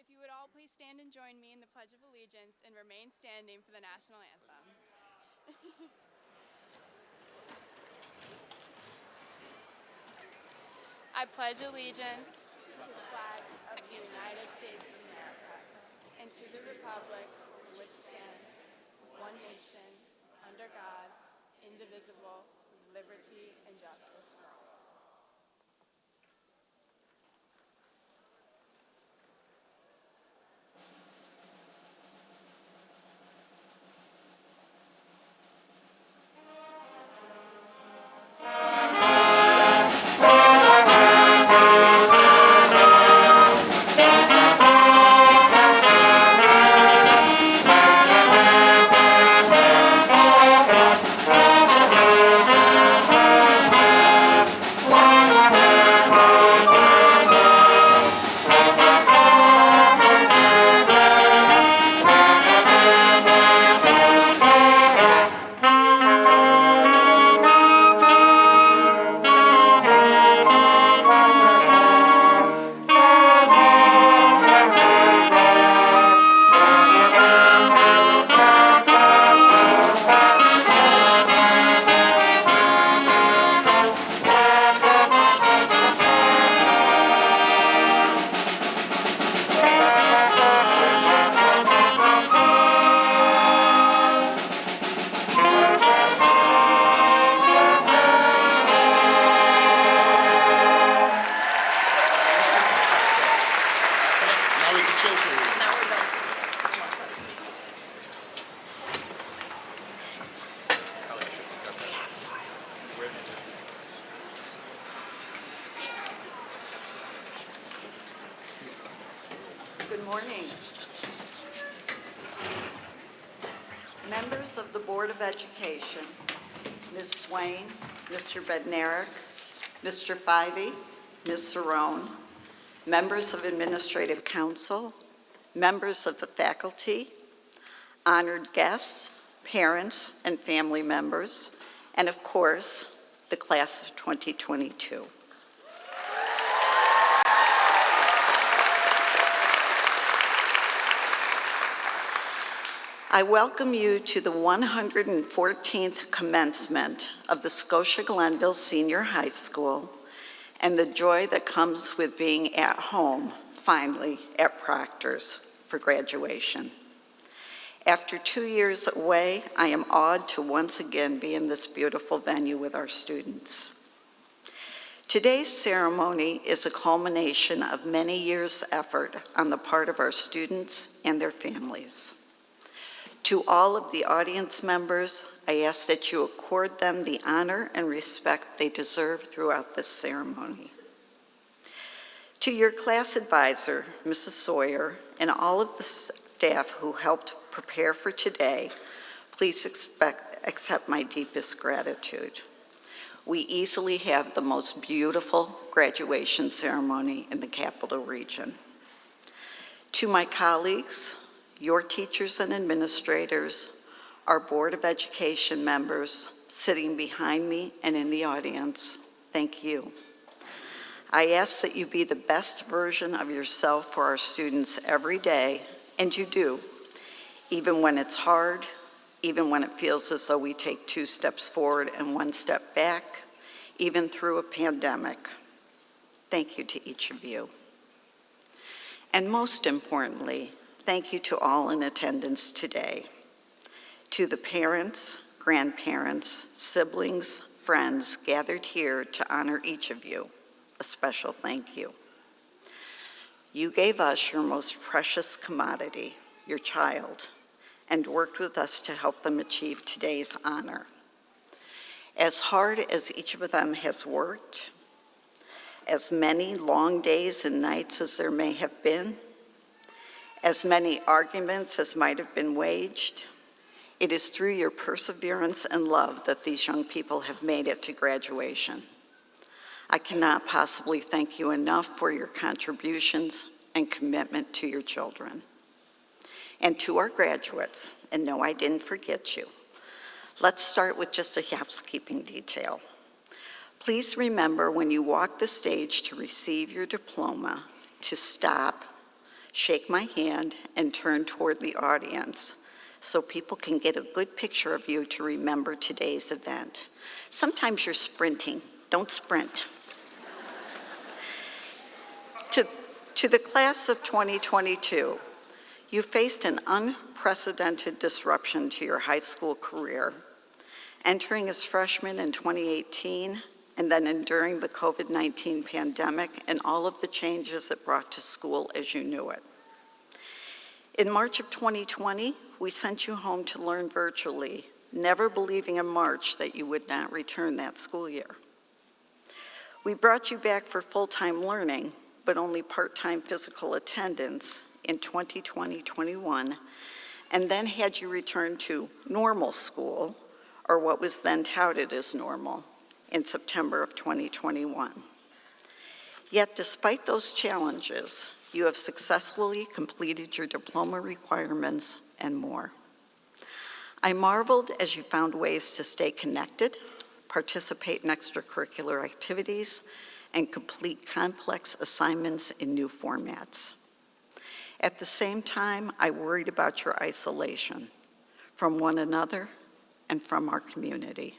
If you would all please stand and join me in the Pledge of Allegiance and remain standing for the national anthem. I pledge allegiance to the flag of the United States of America and to the republic for which stands one nation, under God, indivisible, with liberty and justice for all. Congratulations. Now we're done. Good morning. Members of the Board of Education, Ms. Swain, Mr. Bednarik, Mr. Fivey, Ms. Cerrone, members of Administrative Council, members of the faculty, honored guests, parents and family members, and of course, the class of 2022. I welcome you to the 114th commencement of the Scotia Glenville Senior High School and the joy that comes with being at home, finally, at Proctor's for graduation. After 2 years away, I am awed to once again be in this beautiful venue with our students. Today's ceremony is a culmination of many years' effort on the part of our students and their families. To all of the audience members, I ask that you accord them the honor and respect they deserve throughout this ceremony. To your class advisor, Mrs. Sawyer, and all of the staff who helped prepare for today, please accept my deepest gratitude. We easily have the most beautiful graduation ceremony in the Capital Region. To my colleagues, your teachers and administrators, our Board of Education members sitting behind me and in the audience, thank you. I ask that you be the best version of yourself for our students every day, and you do, even when it's hard, even when it feels as though we take 2 steps forward and 1 step back, even through a pandemic. Thank you to each of you. And most importantly, thank you to all in attendance today. To the parents, grandparents, siblings, friends gathered here to honor each of you, a special thank you. You gave us your most precious commodity, your child, and worked with us to help them achieve today's honor. As hard as each of them has worked, as many long days and nights as there may have been, as many arguments as might have been waged, it is through your perseverance and love that these young people have made it to graduation. I cannot possibly thank you enough for your contributions and commitment to your children. And to our graduates, and no, I didn't forget you. Let's start with just a housekeeping detail. Please remember when you walk the stage to receive your diploma to stop, shake my hand, and turn toward the audience so people can get a good picture of you to remember today's event. Sometimes you're sprinting. Don't sprint. To the class of 2022, you faced an unprecedented disruption to your high school career, entering as freshmen in 2018 and then enduring the COVID-19 pandemic and all of the changes it brought to school as you knew it. In March of 2020, we sent you home to learn virtually, never believing in March that you would not return that school year. We brought you back for full-time learning, but only part-time physical attendance in 2020-21, and then had you return to normal school, or what was then touted as normal, in September of 2021. Yet despite those challenges, you have successfully completed your diploma requirements and more. I marveled as you found ways to stay connected, participate in extracurricular activities, and complete complex assignments in new formats. At the same time, I worried about your isolation from one another and from our community,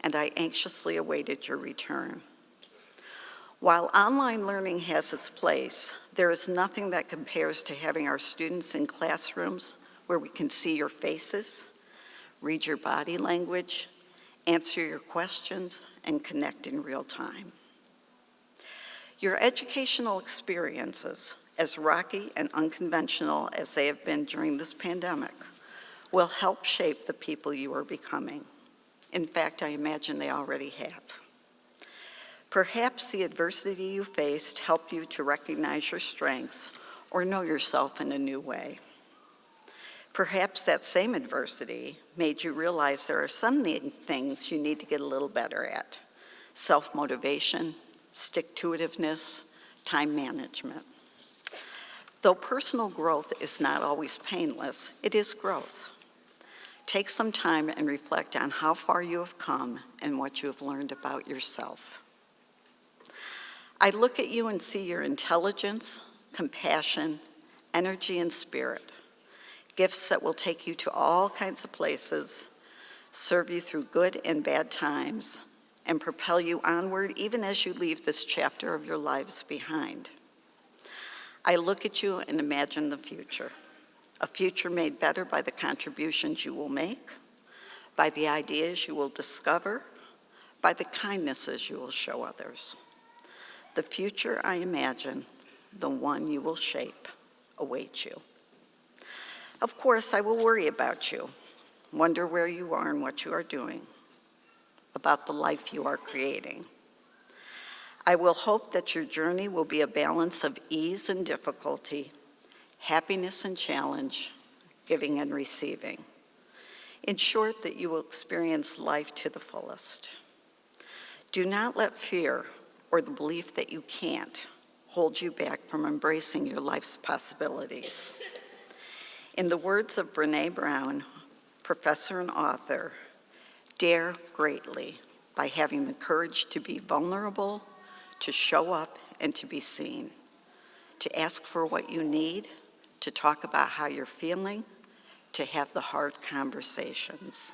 and I anxiously awaited your return. While online learning has its place, there is nothing that compares to having our students in classrooms where we can see your faces, read your body language, answer your questions, and connect in real time. Your educational experiences, as rocky and unconventional as they have been during this pandemic, will help shape the people you are becoming. In fact, I imagine they already have. Perhaps the adversity you faced helped you to recognize your strengths or know yourself in a new way. Perhaps that same adversity made you realize there are some things you need to get a little better at: self-motivation, stick-to-itiveness, time management. Though personal growth is not always painless, it is growth. Take some time and reflect on how far you have come and what you have learned about yourself. I look at you and see your intelligence, compassion, energy, and spirit, gifts that will take you to all kinds of places, serve you through good and bad times, and propel you onward even as you leave this chapter of your lives behind. I look at you and imagine the future, a future made better by the contributions you will make, by the ideas you will discover, by the kindnesses you will show others. The future I imagine, the one you will shape, awaits you. Of course, I will worry about you, wonder where you are and what you are doing, about the life you are creating. I will hope that your journey will be a balance of ease and difficulty, happiness and challenge, giving and receiving. In short, that you will experience life to the fullest. Do not let fear or the belief that you can't hold you back from embracing your life's possibilities. In the words of Brené Brown, professor and author, dare greatly by having the courage to be vulnerable, to show up and to be seen, to ask for what you need, to talk about how you're feeling, to have the hard conversations.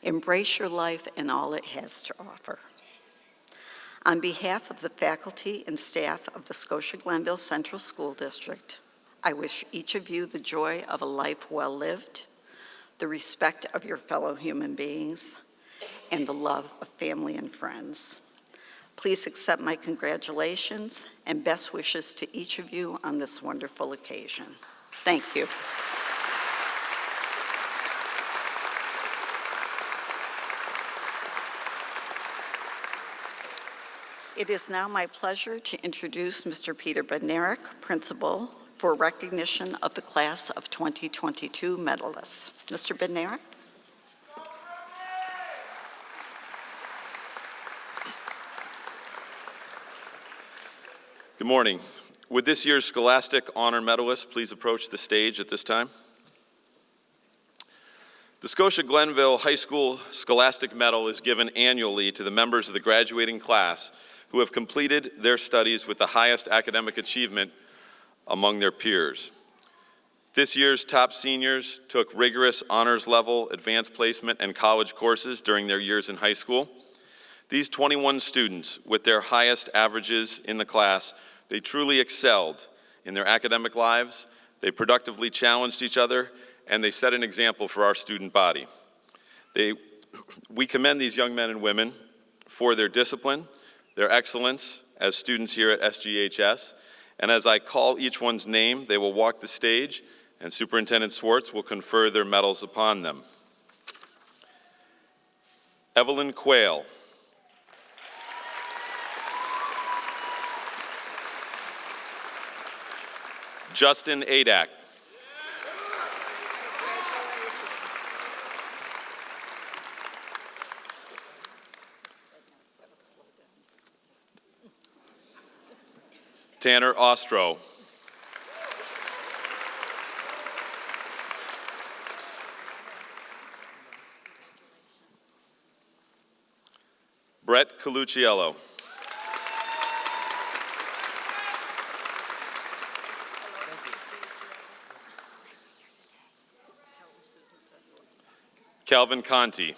Embrace your life and all it has to offer. On behalf of the faculty and staff of the Scotia Glenville Central School District, I wish each of you the joy of a life well lived, the respect of your fellow human beings, and the love of family and friends. Please accept my congratulations and best wishes to each of you on this wonderful occasion. Thank you. It is now my pleasure to introduce Mr. Peter Bednarik, Principal, for recognition of the Class of 2022 medalists. Mr. Bednarik? Good morning. Would this year's Scholastic Honor Medalists please approach the stage at this time? The Scotia Glenville High School Scholastic Medal is given annually to the members of the graduating class who have completed their studies with the highest academic achievement among their peers. This year's top seniors took rigorous honors level, advanced placement, and college courses during their years in high school. These 21 students, with their highest averages in the class, they truly excelled in their academic lives, they productively challenged each other, and they set an example for our student body. We commend these young men and women for their discipline, their excellence as students here at SGHS, and as I call each one's name, they will walk the stage, and Superintendent Swartz will confer their medals upon them. Evelyn Quayle. Justin Adak. Tanner Ostro. Brett Colucciello. Calvin Conti.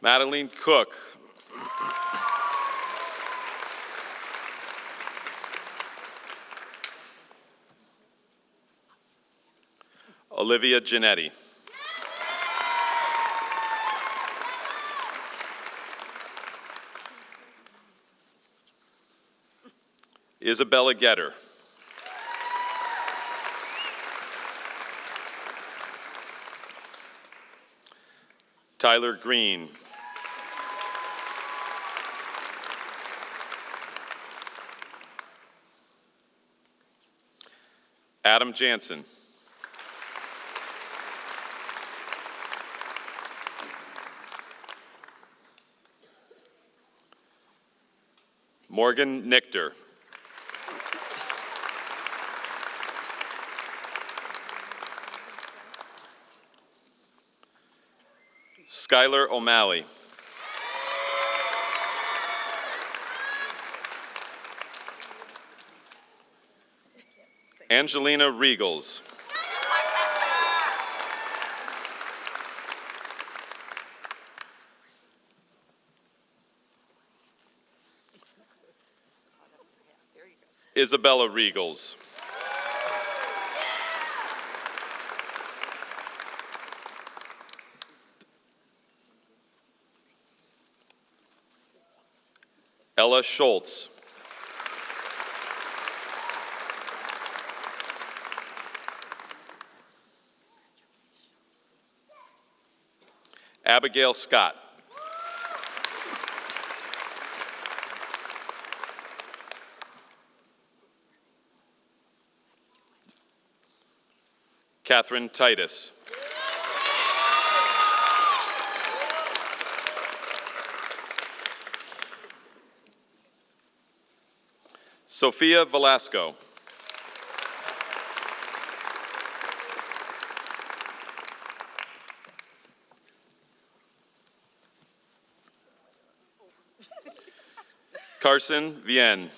Madeline Cook. Olivia Giannetti. Isabella Getter. Tyler Green. Adam Jansen. Morgan Nichter. Skylar O'Malley. Angelina Regals. Isabella Regals. Ella Schultz. Abigail Scott. Catherine Titus. Sophia Velasco. Carson Vienne.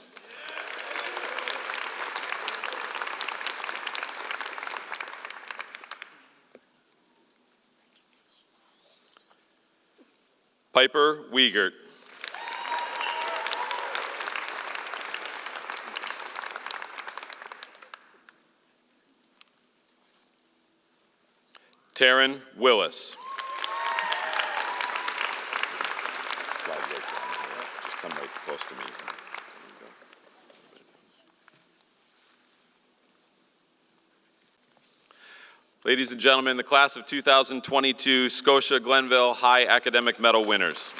Piper Wiegert. Taryn Willis. Slide right down here. Just come right close to me. Ladies and gentlemen, the class of 2022 Scotia Glenville High Academic Medal winners.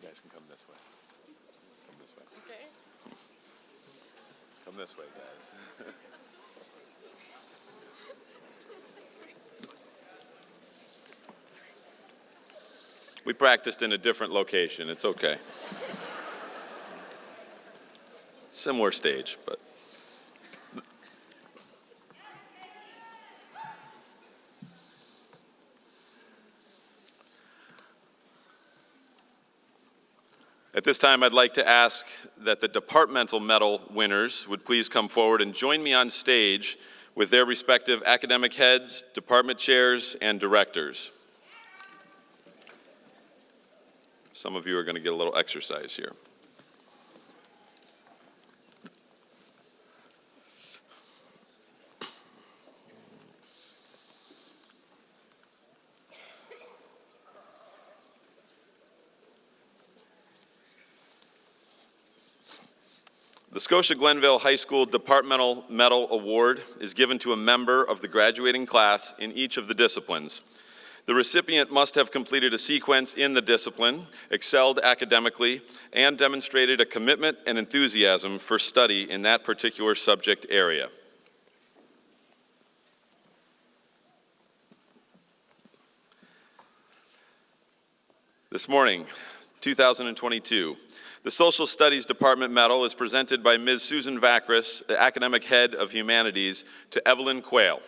You guys can come this way. Come this way. Okay. Come this way, guys. We practiced in a different location. It's okay. Similar stage, but. At this time, I'd like to ask that the departmental medal winners would please come forward and join me on stage with their respective academic heads, department chairs, and directors. Some of you are going to get a little exercise here. The Scotia Glenville High School Departmental Medal Award is given to a member of the graduating class in each of the disciplines. The recipient must have completed a sequence in the discipline, excelled academically, and demonstrated a commitment and enthusiasm for study in that particular subject area. This morning, 2022, the Social Studies Department Medal is presented by Ms. Susan Vacris, the Academic Head of Humanities, to Evelyn Quayle.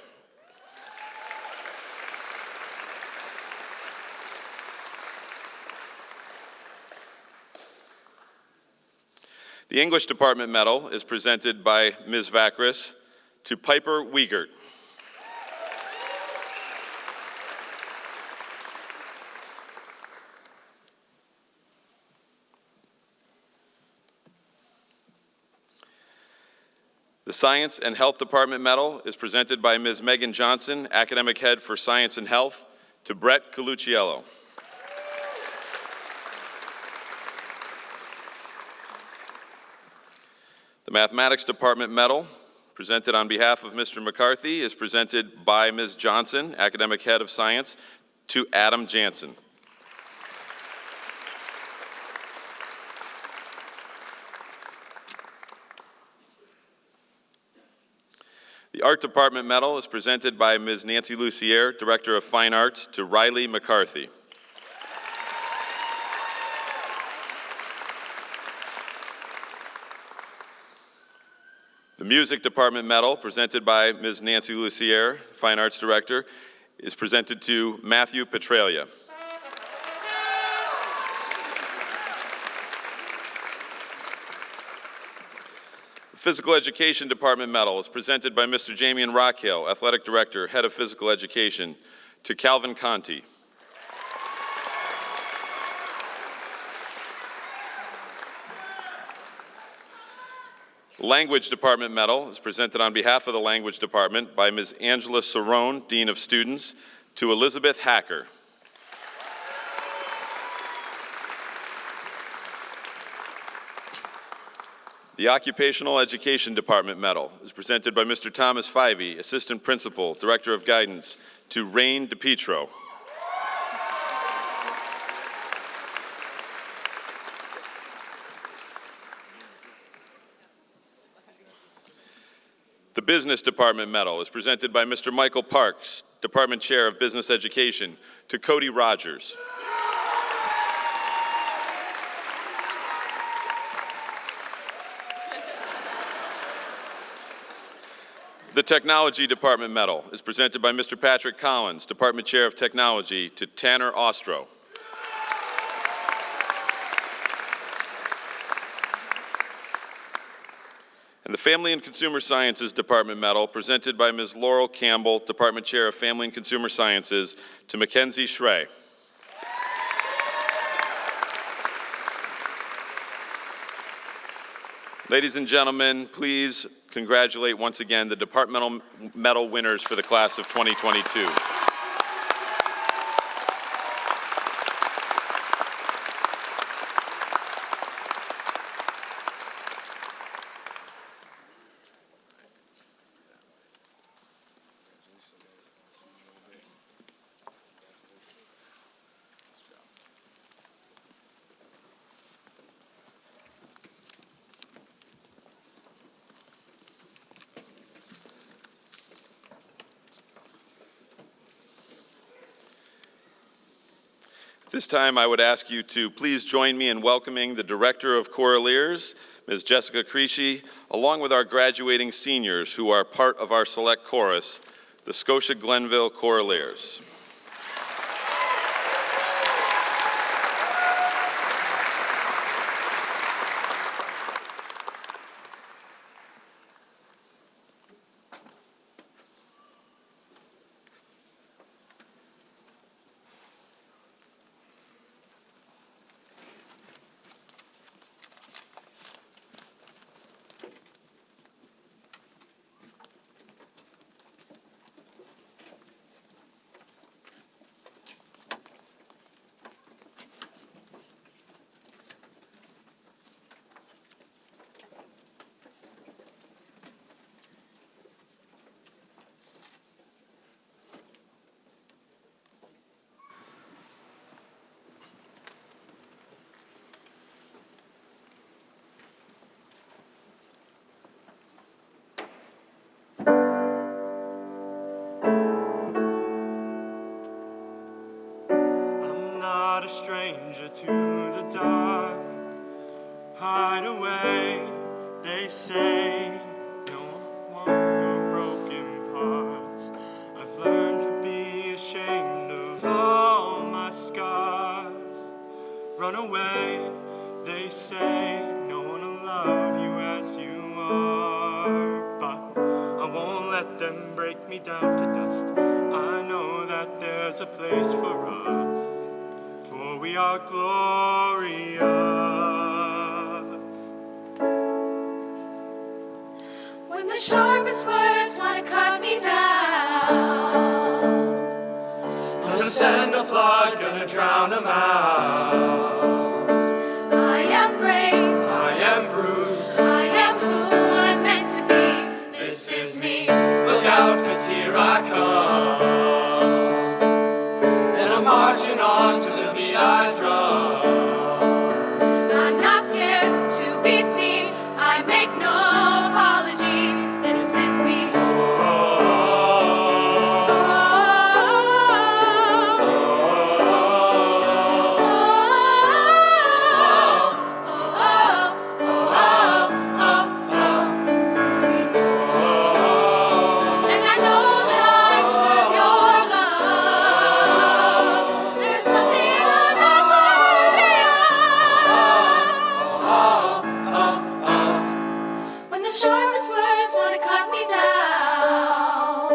The English Department Medal is presented by Ms. Vacris to Piper Wiegert. Science and Health Department Medal is presented by Ms. Megan Johnson, Academic Head for Science and Health, to Brett Colucciello. The Mathematics Department Medal, presented on behalf of Mr. McCarthy, is presented by Ms. Johnson, Academic Head of Science, to Adam Jansen. The Art Department Medal is presented by Ms. Nancy Lucier, Director of Fine Arts, to Riley McCarthy. The Music Department Medal, presented by Ms. Nancy Lucier, Fine Arts Director, is presented to Matthew Petralia. The Physical Education Department Medal is presented by Mr. Jamian Rockhill, Athletic Director, Head of Physical Education, to Calvin Conti. The Language Department Medal is presented on behalf of the Language Department by Ms. Angela Cerrone, Dean of Students, to Elizabeth Hacker. The Occupational Education Department Medal is presented by Mr. Thomas Fivey, Assistant Principal, Director of Guidance, to Rain DePietro. The Business Department Medal is presented by Mr. Michael Parks, Department Chair of Business Education, to Cody Rogers. The Technology Department Medal is presented by Mr. Patrick Collins, Department Chair of Technology, to Tanner Ostro. And the Family and Consumer Sciences Department Medal, presented by Ms. Laurel Campbell, Department Chair of Family and Consumer Sciences, to Mackenzie Schrey. Ladies and gentlemen, please congratulate once again the departmental medal winners for the class of 2022. This time, I would ask you to please join me in welcoming the Director of Choraleers, Ms. Jessica Creasy, along with our graduating seniors who are part of our select chorus, the Scotia Glenville Choraleers. Not a stranger to the dark. Hide away, they say. Don't want your broken parts. I've learned to be ashamed of all my scars. Run away, they say. No one will love you as you are. But I won't let them break me down to dust. I know that there's a place for us. For we are glorious. When the sharpest words want to cut me down. Gonna send a flood, gonna drown them out. I am brave, I am bruised, I am who I'm meant to be. This is me. look out, 'cause here I come. And I'm marching on to the beat I drum. I'm not scared to be seen. I make no apologies. This is me. Sharpest words wanna cut me down.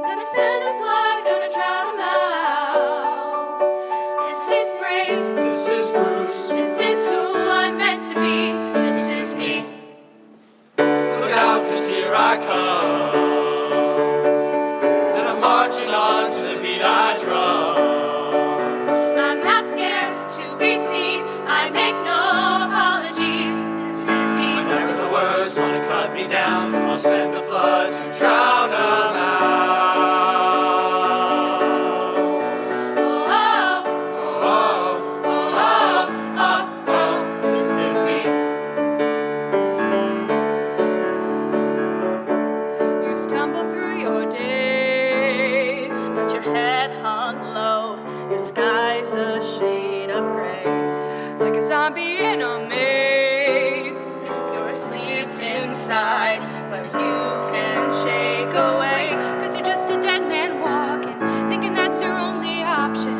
Gonna send a flood, gonna drown 'em out. This is brave, This is bruised, this is who I'm meant to be. This is me. look out, 'cause here I come. And I'm marching on to the beat I drum. I'm not scared to be seen. I make no apologies. This is me. Whenever the words wanna cut me down, I'll send the flood to drown them out. Oh, Oh, oh, oh, oh, oh. This is me. You stumble through your days, got your head hung low, your sky's a shade of gray, like a zombie in a maze. You're asleep inside, but you can shake away, 'cause you're just a dead man walking, thinking that's your only option.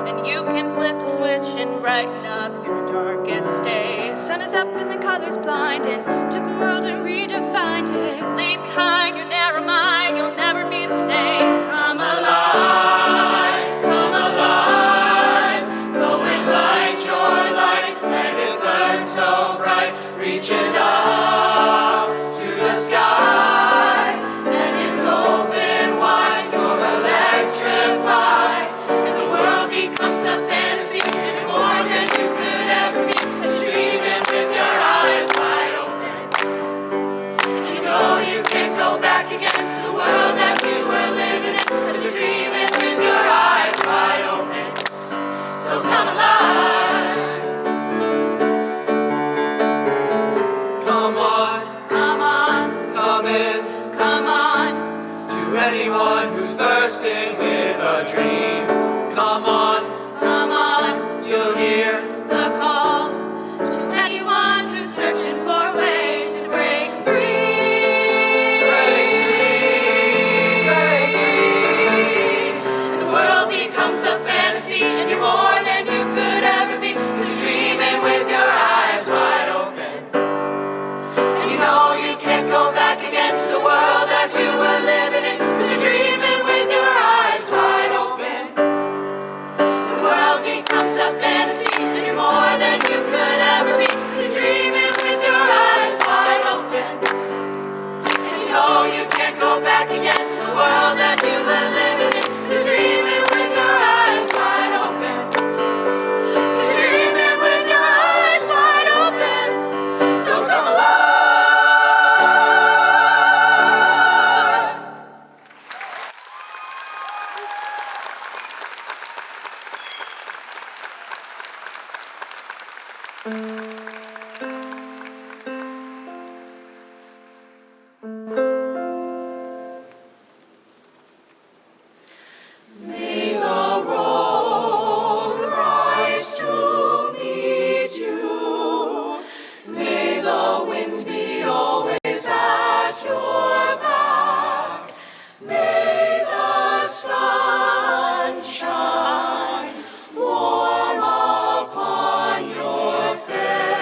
And you can flip a switch and brighten up your darkest day. Sun is up and the colors blinding, took a world and redefined it. Leave behind your narrow mind, you'll never be the same. Come alive, come alive. Go and light your light, let it burn so bright. Reaching up to the skies, and it's open wide. You're electrified, and the world becomes a fantasy. And you're more than you could ever be, 'cause you're dreaming with your eyes wide open. And you know you can't go back again to the world that you were living in, 'cause you're dreaming with your eyes wide open. So come alive. come on, Come on, come in. come on. To anyone who's bursting with a dream, come on, Come on, you'll hear. the call to anyone who's searching for ways to break free. Break free. And the world becomes a fantasy, and you're more than you could ever be, 'cause you're dreaming with your eyes wide open. And you know you can't go back again to the world that you were living in, 'cause you're dreaming with your eyes wide open. The world becomes a fantasy, and you're more than you could ever be, 'cause you're dreaming with your eyes wide open. And you know you can't go back again to the world that you were living in, 'cause you're dreaming with your eyes wide open. 'Cause you're dreaming with your eyes wide open. So come alive. May the road rise to meet you. May the wind be always at your back. May the sun shine warm upon your face.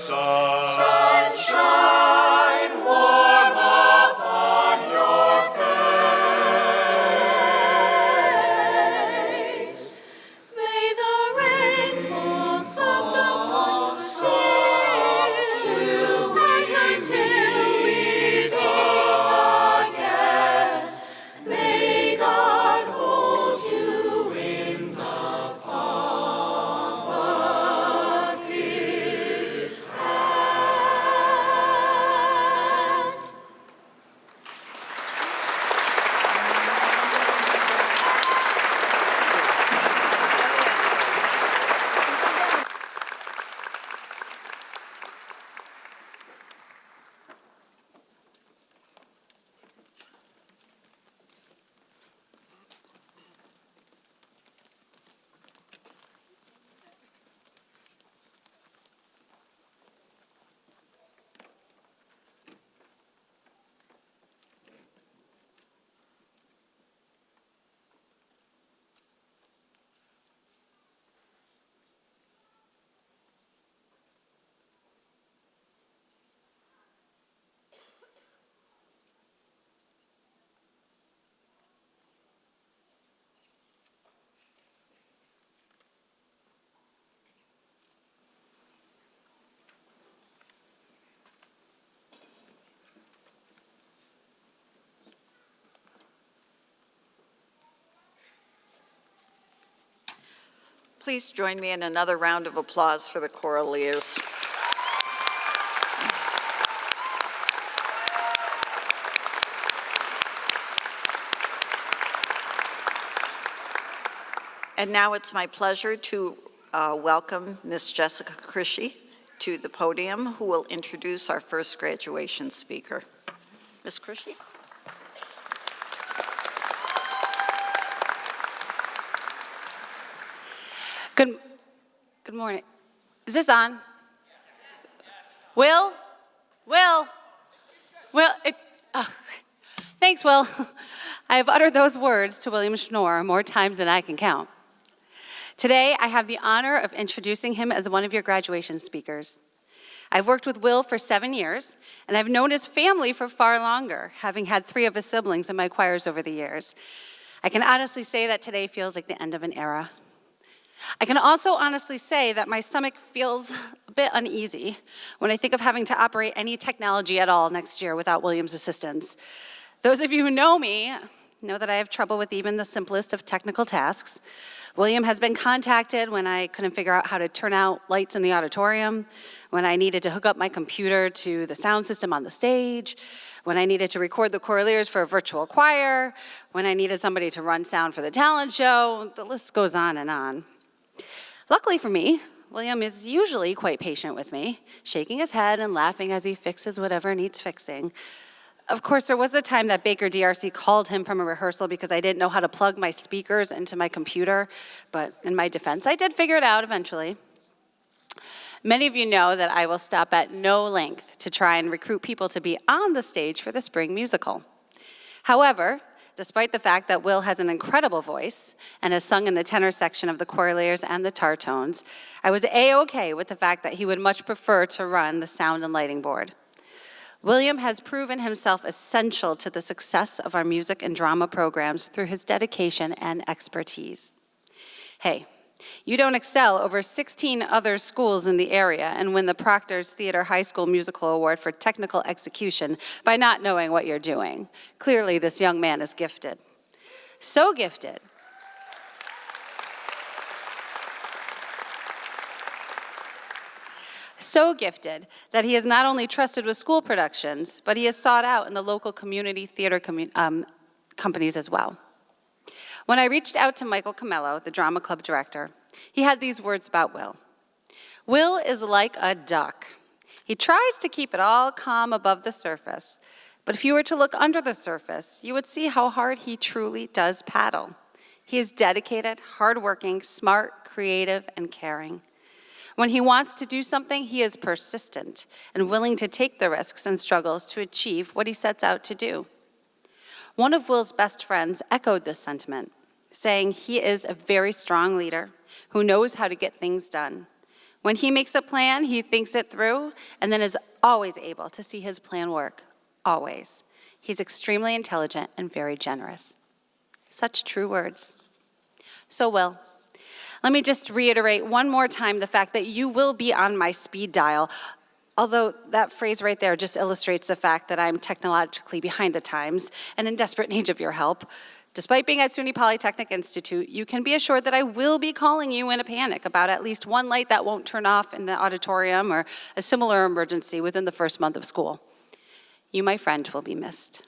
Sunshine warm upon your face. May the rain fall soft upon the streets, and until we meet again, may God hold you in the palm of His hand. Please join me in another round of applause for the choral leaders. And now it's my pleasure to welcome Ms. Jessica Krishy to the podium, who will introduce our first graduation speaker. Ms. Krishy? Good morning. Is this on? Will? Thanks, Will. I have uttered those words to William Schnorr more times than I can count. Today, I have the honor of introducing him as one of your graduation speakers. I've worked with Will for 7 years, and I've known his family for far longer, having had 3 of his siblings in my choirs over the years. I can honestly say that today feels like the end of an era. I can also honestly say that my stomach feels a bit uneasy when I think of having to operate any technology at all next year without William's assistance. Those of you who know me know that I have trouble with even the simplest of technical tasks. William has been contacted when I couldn't figure out how to turn out lights in the auditorium, when I needed to hook up my computer to the sound system on the stage, when I needed to record the choraleers for a virtual choir, when I needed somebody to run sound for the talent show. The list goes on and on. Luckily for me, William is usually quite patient with me, shaking his head and laughing as he fixes whatever needs fixing. Of course, there was a time that Baker DRC called him from a rehearsal because I didn't know how to plug my speakers into my computer, but in my defense, I did figure it out eventually. Many of you know that I will stop at no length to try and recruit people to be on the stage for the spring musical. However, despite the fact that Will has an incredible voice and has sung in the tenor section of the choraleers and the tartones, I was A-OK with the fact that he would much prefer to run the sound and lighting board. William has proven himself essential to the success of our music and drama programs through his dedication and expertise. Hey, you don't excel over 16 other schools in the area and win the Proctor's Theater High School Musical Award for technical execution by not knowing what you're doing. Clearly, this young man is gifted. So gifted. So gifted that he is not only trusted with school productions, but he is sought out in the local community theater companies as well. When I reached out to Michael Camello, the drama club director, he had these words about Will. Will is like a duck. He tries to keep it all calm above the surface, but if you were to look under the surface, you would see how hard he truly does paddle. He is dedicated, hardworking, smart, creative, and caring. When he wants to do something, he is persistent and willing to take the risks and struggles to achieve what he sets out to do. One of Will's best friends echoed this sentiment, saying he is a very strong leader who knows how to get things done. When he makes a plan, he thinks it through and then is always able to see his plan work. Always. He's extremely intelligent and very generous. Such true words. So, Will, let me just reiterate one more time the fact that you will be on my speed dial, although that phrase right there just illustrates the fact that I'm technologically behind the times and in desperate need of your help. Despite being at SUNY Polytechnic Institute, you can be assured that I will be calling you in a panic about at least one light that won't turn off in the auditorium or a similar emergency within the first month of school. You, my friend, will be missed.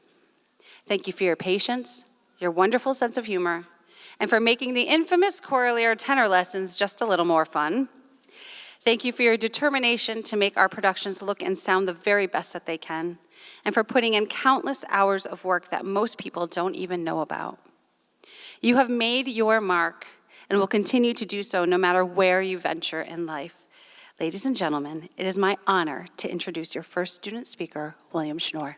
Thank you for your patience, your wonderful sense of humor, and for making the infamous choralear tenor lessons just a little more fun. Thank you for your determination to make our productions look and sound the very best that they can, and for putting in countless hours of work that most people don't even know about. You have made your mark and will continue to do so no matter where you venture in life. Ladies and gentlemen, it is my honor to introduce your first student speaker, William Schnorr.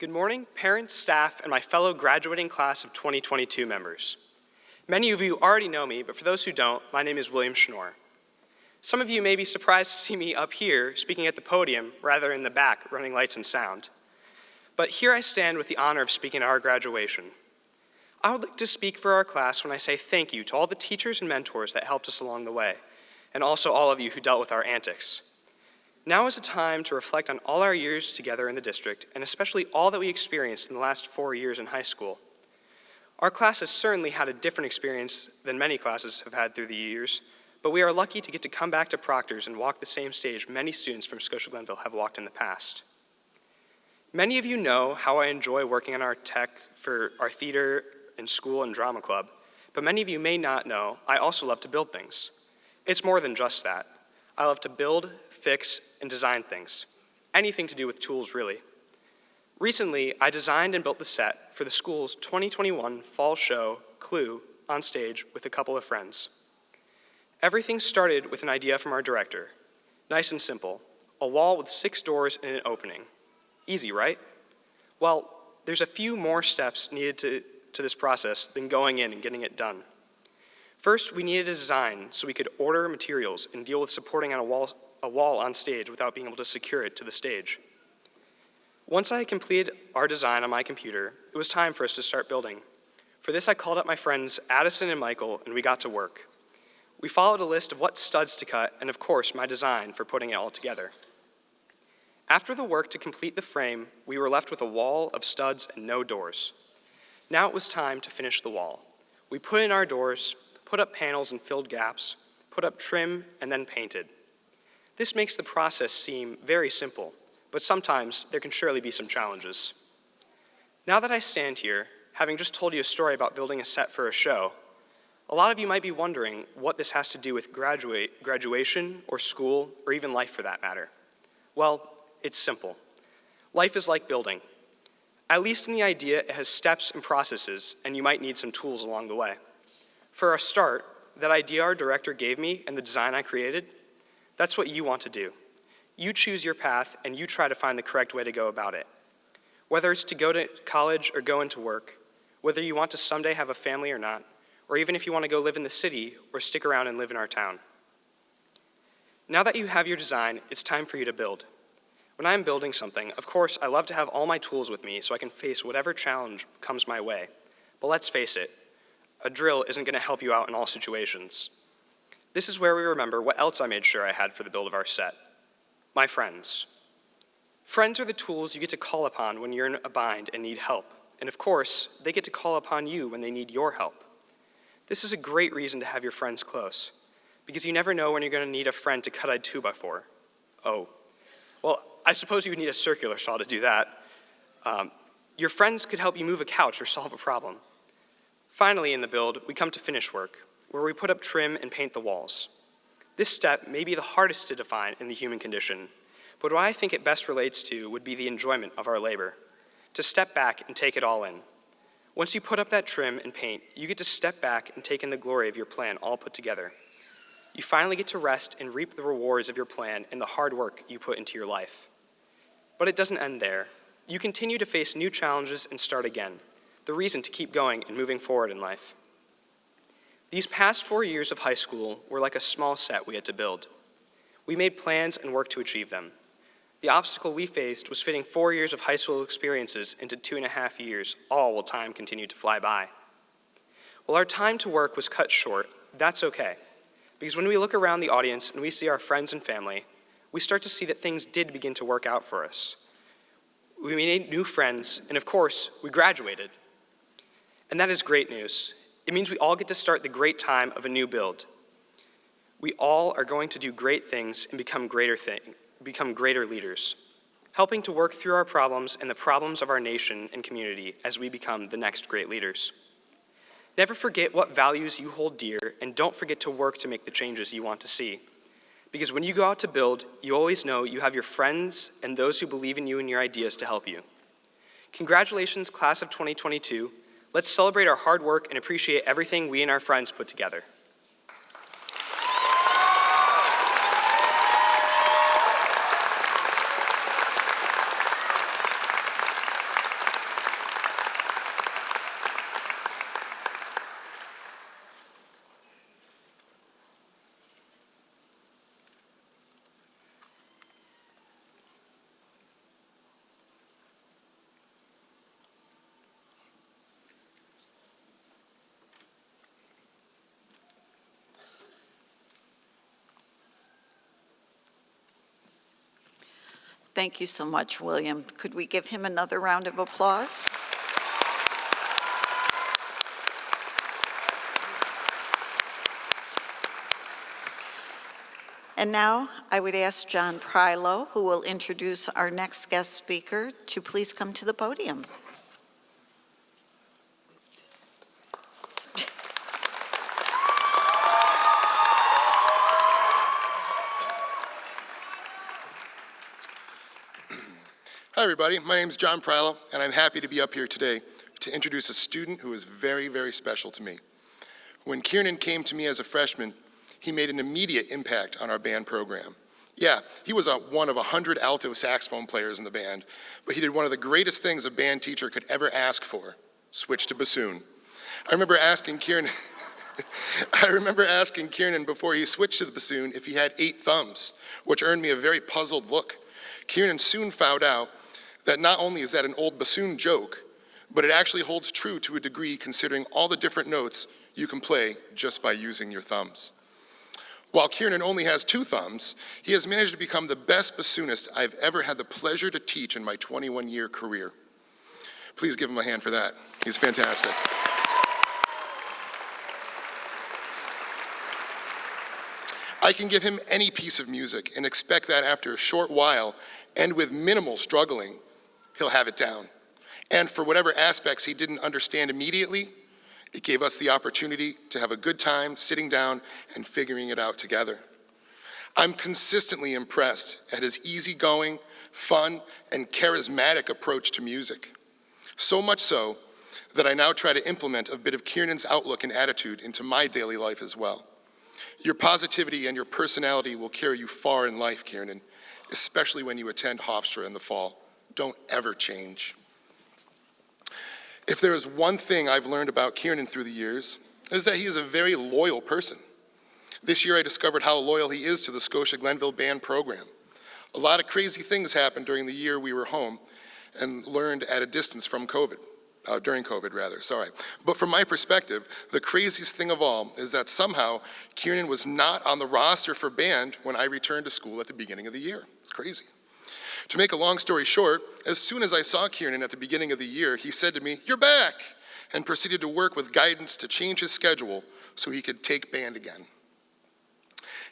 Good morning, parents, staff, and my fellow graduating class of 2022 members. Many of you already know me, but for those who don't, my name is William Schnorr. Some of you may be surprised to see me up here speaking at the podium rather in the back running lights and sound. But here I stand with the honor of speaking at our graduation. I would like to speak for our class when I say thank you to all the teachers and mentors that helped us along the way, and also all of you who dealt with our antics. Now is a time to reflect on all our years together in the district, and especially all that we experienced in the last 4 years in high school. Our class has certainly had a different experience than many classes have had through the years, but we are lucky to get to come back to Proctor's and walk the same stage many students from Scotia Glenville have walked in the past. Many of you know how I enjoy working on our tech for our theater and school and drama club, but many of you may not know I also love to build things. It's more than just that. I love to build, fix, and design things. Anything to do with tools, really. Recently, I designed and built the set for the school's 2021 fall show, Clue, on stage with a couple of friends. Everything started with an idea from our director. Nice and simple, a wall with 6 doors and an opening. Easy, right? Well, there's a few more steps needed to this process than going in and getting it done. First, we needed a design so we could order materials and deal with supporting on a wall on stage without being able to secure it to the stage. Once I had completed our design on my computer, it was time for us to start building. For this, I called up my friends Addison and Michael, and we got to work. We followed a list of what studs to cut, and of course, my design for putting it all together. After the work to complete the frame, we were left with a wall of studs and no doors. Now it was time to finish the wall. We put in our doors, put up panels and filled gaps, put up trim, and then painted. This makes the process seem very simple, but sometimes there can surely be some challenges. Now that I stand here, having just told you a story about building a set for a show, a lot of you might be wondering what this has to do with graduation or school or even life for that matter. Well, it's simple. Life is like building. At least in the idea, it has steps and processes, and you might need some tools along the way. For a start, that idea our director gave me and the design I created, that's what you want to do. You choose your path and you try to find the correct way to go about it. Whether it's to go to college or go into work, whether you want to someday have a family or not, or even if you want to go live in the city or stick around and live in our town. Now that you have your design, it's time for you to build. When I'm building something, of course, I love to have all my tools with me so I can face whatever challenge comes my way. But let's face it, a drill isn't going to help you out in all situations. This is where we remember what else I made sure I had for the build of our set. My friends. Friends are the tools you get to call upon when you're in a bind and need help. And of course, they get to call upon you when they need your help. This is a great reason to have your friends close, because you never know when you're going to need a friend to cut a 2x4. Oh, well, I suppose you would need a circular saw to do that. Your friends could help you move a couch or solve a problem. Finally, in the build, we come to finish work, where we put up trim and paint the walls. This step may be the hardest to define in the human condition, but what I think it best relates to would be the enjoyment of our labor, to step back and take it all in. Once you put up that trim and paint, you get to step back and take in the glory of your plan all put together. You finally get to rest and reap the rewards of your plan and the hard work you put into your life. But it doesn't end there. You continue to face new challenges and start again, the reason to keep going and moving forward in life. These past 4 years of high school were like a small set we had to build. We made plans and worked to achieve them. The obstacle we faced was fitting 4 years of high school experiences into 2.5 years, all while time continued to fly by. While our time to work was cut short, that's okay. Because when we look around the audience and we see our friends and family, we start to see that things did begin to work out for us. We made new friends, and of course, we graduated. And that is great news. It means we all get to start the great time of a new build. We all are going to do great things and become greater leaders, helping to work through our problems and the problems of our nation and community as we become the next great leaders. Never forget what values you hold dear, and don't forget to work to make the changes you want to see. Because when you go out to build, you always know you have your friends and those who believe in you and your ideas to help you. Congratulations, class of 2022. Let's celebrate our hard work and appreciate everything we and our friends put together. Thank you so much, William. Could we give him another round of applause? And now I would ask John Prylo, who will introduce our next guest speaker, to please come to the podium. Hi, everybody. My name is John Prylo, and I'm happy to be up here today to introduce a student who is very, very special to me. When Kieran came to me as a freshman, he made an immediate impact on our band program. Yeah, he was one of 100 alto saxophone players in the band, but he did one of the greatest things a band teacher could ever ask for: switch to bassoon. I remember asking Kieran before he switched to the bassoon if he had 8 thumbs, which earned me a very puzzled look. Kieran soon found out that not only is that an old bassoon joke, but it actually holds true to a degree considering all the different notes you can play just by using your thumbs. While Kieran only has 2 thumbs, he has managed to become the best bassoonist I've ever had the pleasure to teach in my 21-year career. Please give him a hand for that. He's fantastic. I can give him any piece of music and expect that after a short while and with minimal struggling, he'll have it down. And for whatever aspects he didn't understand immediately, it gave us the opportunity to have a good time sitting down and figuring it out together. I'm consistently impressed at his easygoing, fun, and charismatic approach to music. So much so that I now try to implement a bit of Kieran's outlook and attitude into my daily life as well. Your positivity and your personality will carry you far in life, Kieran, especially when you attend Hofstra in the fall. Don't ever change. If there is one thing I've learned about Kieran through the years, is that he is a very loyal person. This year I discovered how loyal he is to the Scotia Glenville Band program. A lot of crazy things happened during the year we were home and learned at a distance from COVID. During COVID, rather, sorry. But from my perspective, the craziest thing of all is that somehow Kieran was not on the roster for band when I returned to school at the beginning of the year. It's crazy. To make a long story short, as soon as I saw Kieran at the beginning of the year, he said to me, "You're back," and proceeded to work with guidance to change his schedule so he could take band again.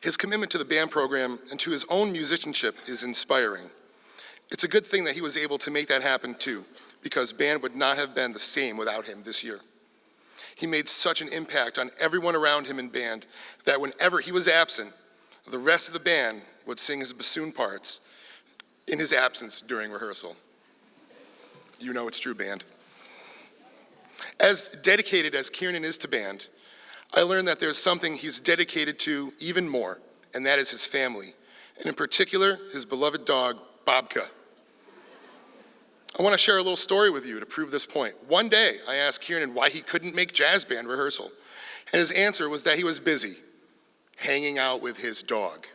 His commitment to the band program and to his own musicianship is inspiring. It's a good thing that he was able to make that happen too, because band would not have been the same without him this year. He made such an impact on everyone around him in band that whenever he was absent, the rest of the band would sing his bassoon parts in his absence during rehearsal. You know it's true, band. As dedicated as Kieran is to band, I learned that there's something he's dedicated to even more, and that is his family, and in particular, his beloved dog, Bobka. I want to share a little story with you to prove this point. One day, I asked Kieran why he couldn't make jazz band rehearsal, and his answer was that he was busy hanging out with his dog.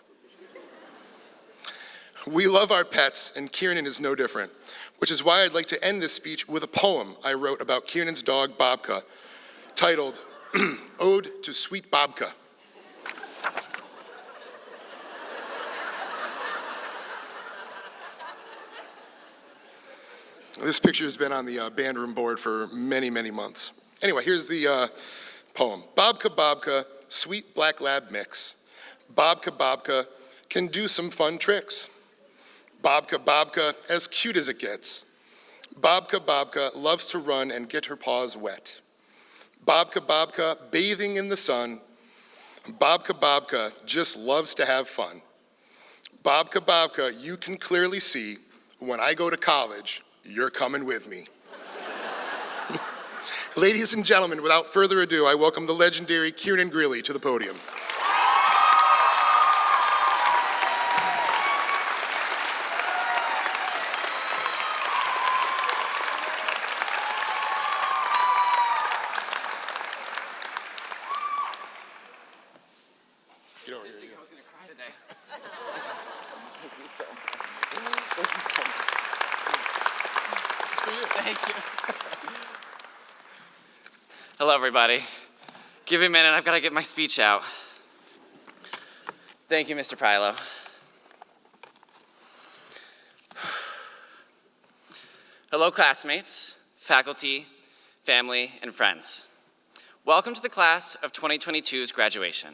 We love our pets, and Kieran is no different, which is why I'd like to end this speech with a poem I wrote about Kieran's dog, Bobka, titled Ode to Sweet Bobka. This picture has been on the band room board for many, many months. Anyway, here's the poem. Bobka, Bobka, sweet black lab mix. Bobka, Bobka can do some fun tricks. Bobka, Bobka, as cute as it gets. Bobka, Bobka loves to run and get her paws wet. Bobka, Bobka, bathing in the sun. Bobka, Bobka just loves to have fun. Bobka, Bobka, you can clearly see when I go to college, you're coming with me. Ladies and gentlemen, without further ado, I welcome the legendary Kieran Greeley to the podium. Get over here. I was going to cry today. This is for you. Thank you. Hello, everybody. Give me a minute, I've got to get my speech out. Thank you, Mr. Pilo. Hello, classmates, faculty, family, and friends. Welcome to the class of 2022's graduation.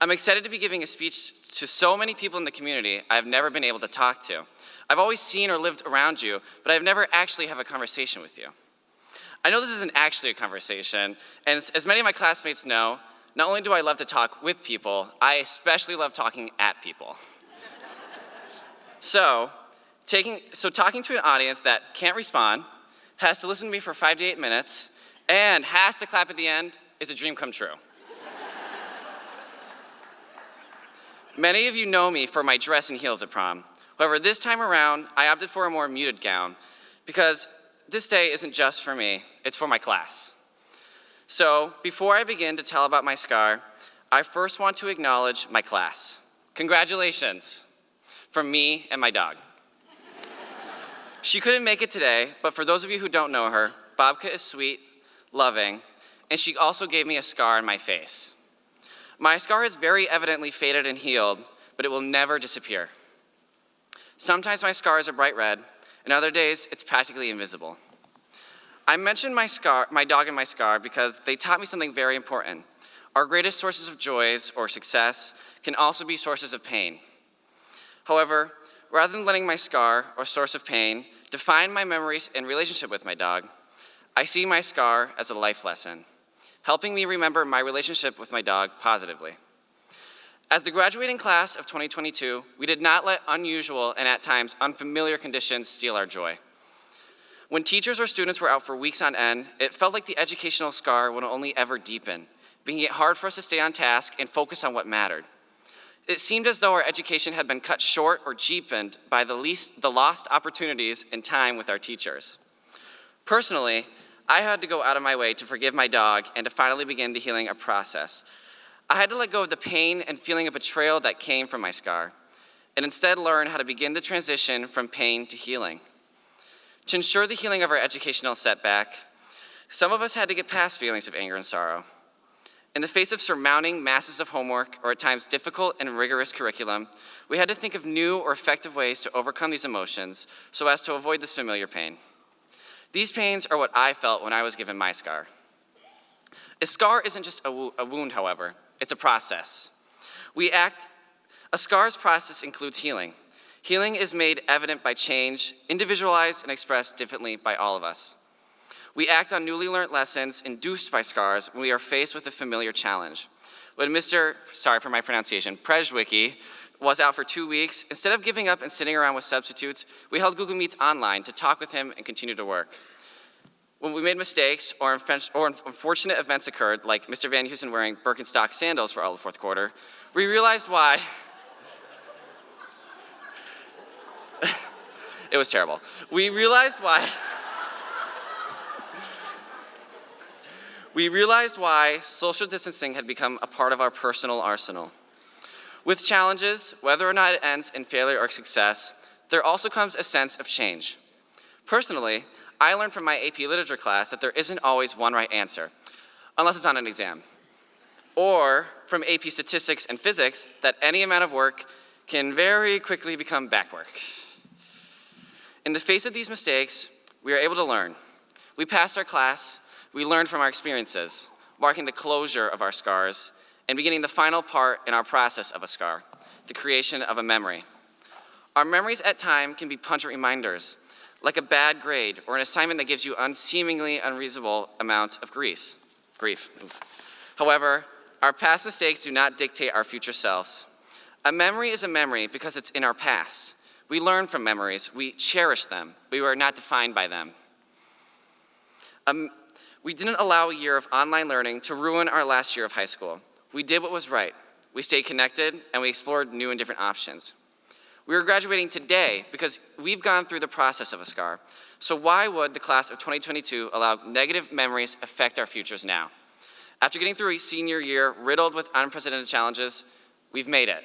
I'm excited to be giving a speech to so many people in the community I've never been able to talk to. I've always seen or lived around you, but I've never actually had a conversation with you. I know this isn't actually a conversation, and as many of my classmates know, not only do I love to talk with people, I especially love talking at people. So talking to an audience that can't respond, has to listen to me for 5 to 8 minutes, and has to clap at the end is a dream come true. Many of you know me for my dress and heels at prom. However, this time around, I opted for a more muted gown because this day isn't just for me, it's for my class. So, before I begin to tell about my scar, I first want to acknowledge my class. Congratulations from me and my dog. She couldn't make it today, but for those of you who don't know her, Bobka is sweet, loving, and she also gave me a scar on my face. My scar is very evidently faded and healed, but it will never disappear. Sometimes my scars are bright red, and other days it's practically invisible. I mentioned my dog and my scar because they taught me something very important. Our greatest sources of joys or success can also be sources of pain. However, rather than letting my scar or source of pain define my memories and relationship with my dog, I see my scar as a life lesson, helping me remember my relationship with my dog positively. As the graduating class of 2022, we did not let unusual and at times unfamiliar conditions steal our joy. When teachers or students were out for weeks on end, it felt like the educational scar would only ever deepen, making it hard for us to stay on task and focus on what mattered. It seemed as though our education had been cut short or cheapened by the lost opportunities and time with our teachers. Personally, I had to go out of my way to forgive my dog and to finally begin the healing process. I had to let go of the pain and feeling of betrayal that came from my scar, and instead learn how to begin the transition from pain to healing. To ensure the healing of our educational setback, some of us had to get past feelings of anger and sorrow. In the face of surmounting masses of homework, or at times difficult and rigorous curriculum, we had to think of new or effective ways to overcome these emotions so as to avoid this familiar pain. These pains are what I felt when I was given my scar. A scar isn't just a wound, however, it's a process. A scar's process includes healing. Healing is made evident by change, individualized and expressed differently by all of us. We act on newly learned lessons induced by scars when we are faced with a familiar challenge. When Mr. Sorry for my pronunciation, Przewicki was out for 2 weeks, instead of giving up and sitting around with substitutes, we held Google Meets online to talk with him and continue to work. When we made mistakes or unfortunate events occurred, like Mr. Van Heusen wearing Birkenstock sandals for all of the fourth quarter, we realized why. It was terrible. We realized why social distancing had become a part of our personal arsenal. With challenges, whether or not it ends in failure or success, there also comes a sense of change. Personally, I learned from my AP Literature class that there isn't always one right answer, unless it's on an exam. Or from AP Statistics and Physics, that any amount of work can very quickly become backwork. In the face of these mistakes, we are able to learn. We passed our class, we learned from our experiences, marking the closure of our scars, and beginning the final part in our process of a scar, the creation of a memory. Our memories at times can be pungent reminders, like a bad grade or an assignment that gives you unseemingly unreasonable amounts of grief. However, our past mistakes do not dictate our future selves. A memory is a memory because it's in our past. We learn from memories, we cherish them, we are not defined by them. We didn't allow a year of online learning to ruin our last year of high school. We did what was right. We stayed connected, and we explored new and different options. We are graduating today because we've gone through the process of a scar. So why would the class of 2022 allow negative memories affect our futures now? After getting through a senior year riddled with unprecedented challenges, we've made it.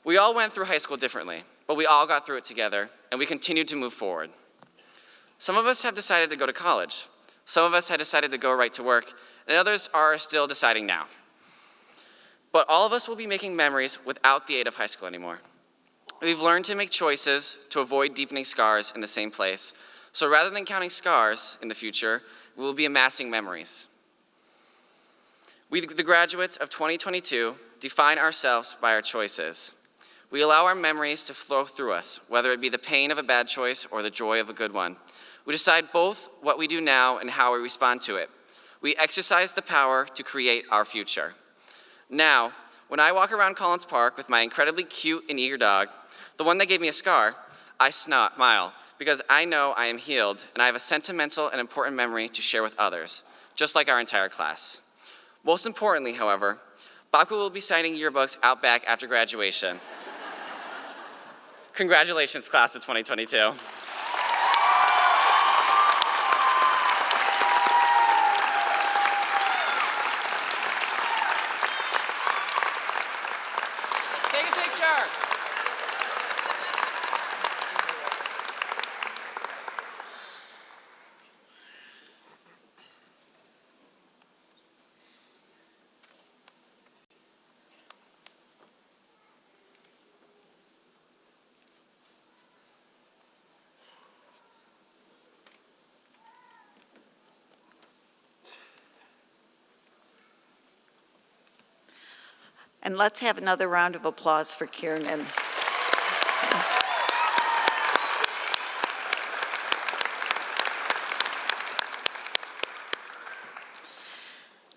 We all went through high school differently, but we all got through it together, and we continued to move forward. Some of us have decided to go to college. Some of us had decided to go right to work, and others are still deciding now. But all of us will be making memories without the aid of high school anymore. We've learned to make choices to avoid deepening scars in the same place. So rather than counting scars in the future, we will be amassing memories. We, the graduates of 2022, define ourselves by our choices. We allow our memories to flow through us, whether it be the pain of a bad choice or the joy of a good one. We decide both what we do now and how we respond to it. We exercise the power to create our future. Now, when I walk around Collins Park with my incredibly cute and eager dog, the one that gave me a scar, I smile because I know I am healed and I have a sentimental and important memory to share with others, just like our entire class. Most importantly, however, Baku will be signing yearbooks out back after graduation. Congratulations, class of 2022. Take a picture. And let's have another round of applause for Kiernan.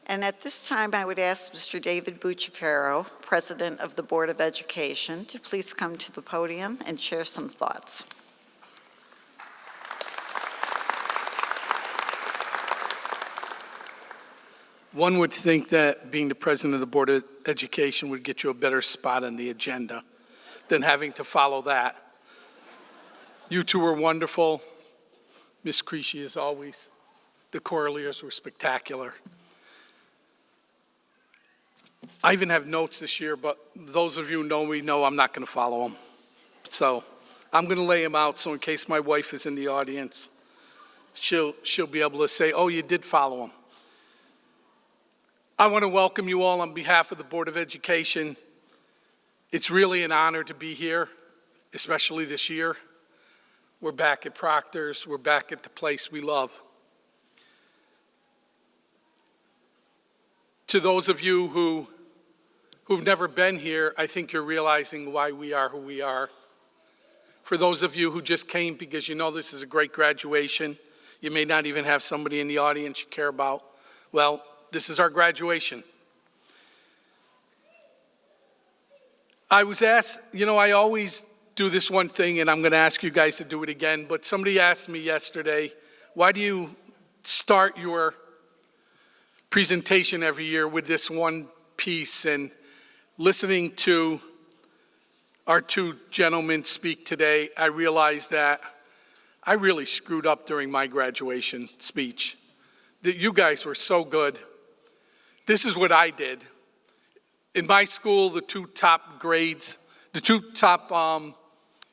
And at this time, I would ask Mr. David Bucciferro, President of the Board of Education, to please come to the podium and share some thoughts. One would think that being the president of the Board of Education would get you a better spot on the agenda than having to follow that. You two were wonderful. Miss Creasy, as always. The Corliers were spectacular. I even have notes this year, but those of you who know me know I'm not going to follow them. So I'm going to lay them out so in case my wife is in the audience, she'll be able to say, oh, you did follow them. I want to welcome you all on behalf of the Board of Education. It's really an honor to be here, especially this year. We're back at Proctor's. We're back at the place we love. To those of you who've never been here, I think you're realizing why we are who we are. For those of you who just came because you know this is a great graduation, you may not even have somebody in the audience you care about. Well, this is our graduation. I was asked, I always do this one thing, and I'm going to ask you guys to do it again, but somebody asked me yesterday, why do you start your presentation every year with this one piece? And listening to our two gentlemen speak today, I realized that I really screwed up during my graduation speech. That you guys were so good. This is what I did. In my school, the two top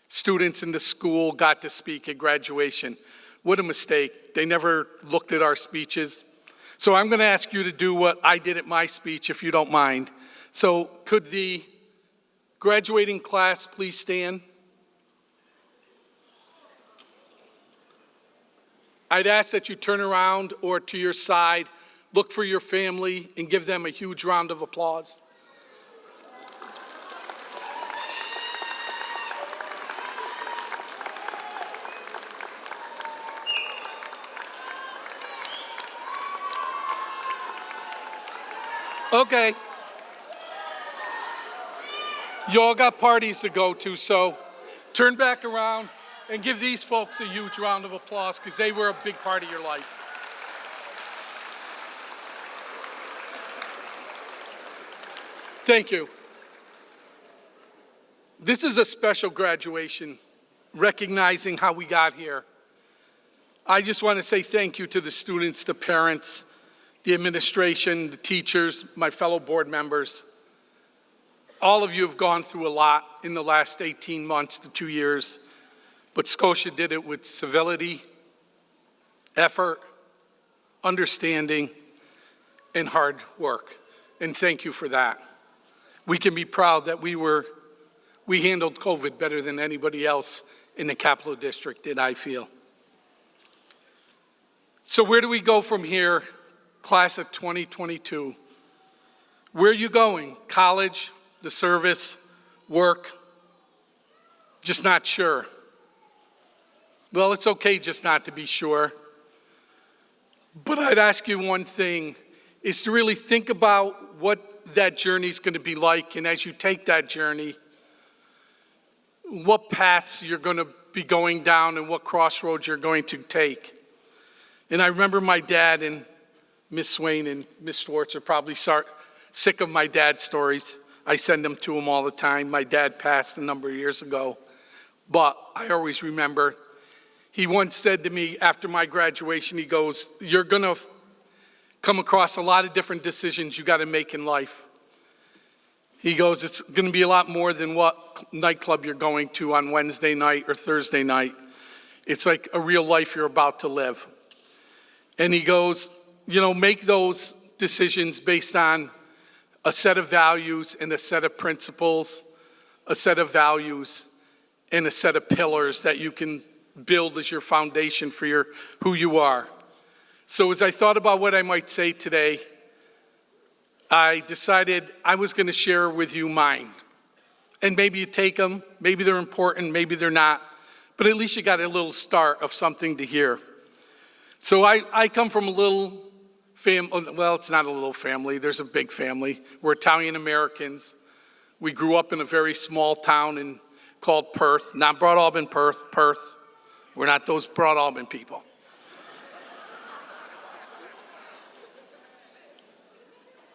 students in the school got to speak at graduation. What a mistake. They never looked at our speeches. So I'm going to ask you to do what I did at my speech, if you don't mind. So could the graduating class please stand? I'd ask that you turn around or to your side, look for your family, and give them a huge round of applause. Okay. You all got parties to go to, so turn back around and give these folks a huge round of applause because they were a big part of your life. Thank you. This is a special graduation, recognizing how we got here. I just want to say thank you to the students, the parents, the administration, the teachers, my fellow board members. All of you have gone through a lot in the last 18 months to 2 years, but Scotia did it with civility, effort, understanding, and hard work. And thank you for that. We can be proud that we handled COVID better than anybody else in the Capital District did, I feel. So where do we go from here, class of 2022? Where are you going? College, the service, work? Just not sure. Well, it's okay just not to be sure. But I'd ask you one thing, is to really think about what that journey is going to be like, and as you take that journey, what paths you're going to be going down and what crossroads you're going to take. And I remember my dad, and Miss Swain and Miss Schwartz are probably sick of my dad's stories. I send them to him all the time. My dad passed a number of years ago, but I always remember he once said to me after my graduation, he goes, you're going to come across a lot of different decisions you got to make in life. He goes, it's going to be a lot more than what nightclub you're going to on Wednesday night or Thursday night. It's like a real life you're about to live. And he goes, make those decisions based on a set of values and a set of principles, a set of values and a set of pillars that you can build as your foundation for who you are. So as I thought about what I might say today, I decided I was going to share with you mine. And maybe you take them, maybe they're important, maybe they're not, but at least you got a little start of something to hear. So I come from a little family, well, it's not a little family, there's a big family. We're Italian Americans. We grew up in a very small town called Perth, not Broad Albin, Perth. We're not those Broad Albin people.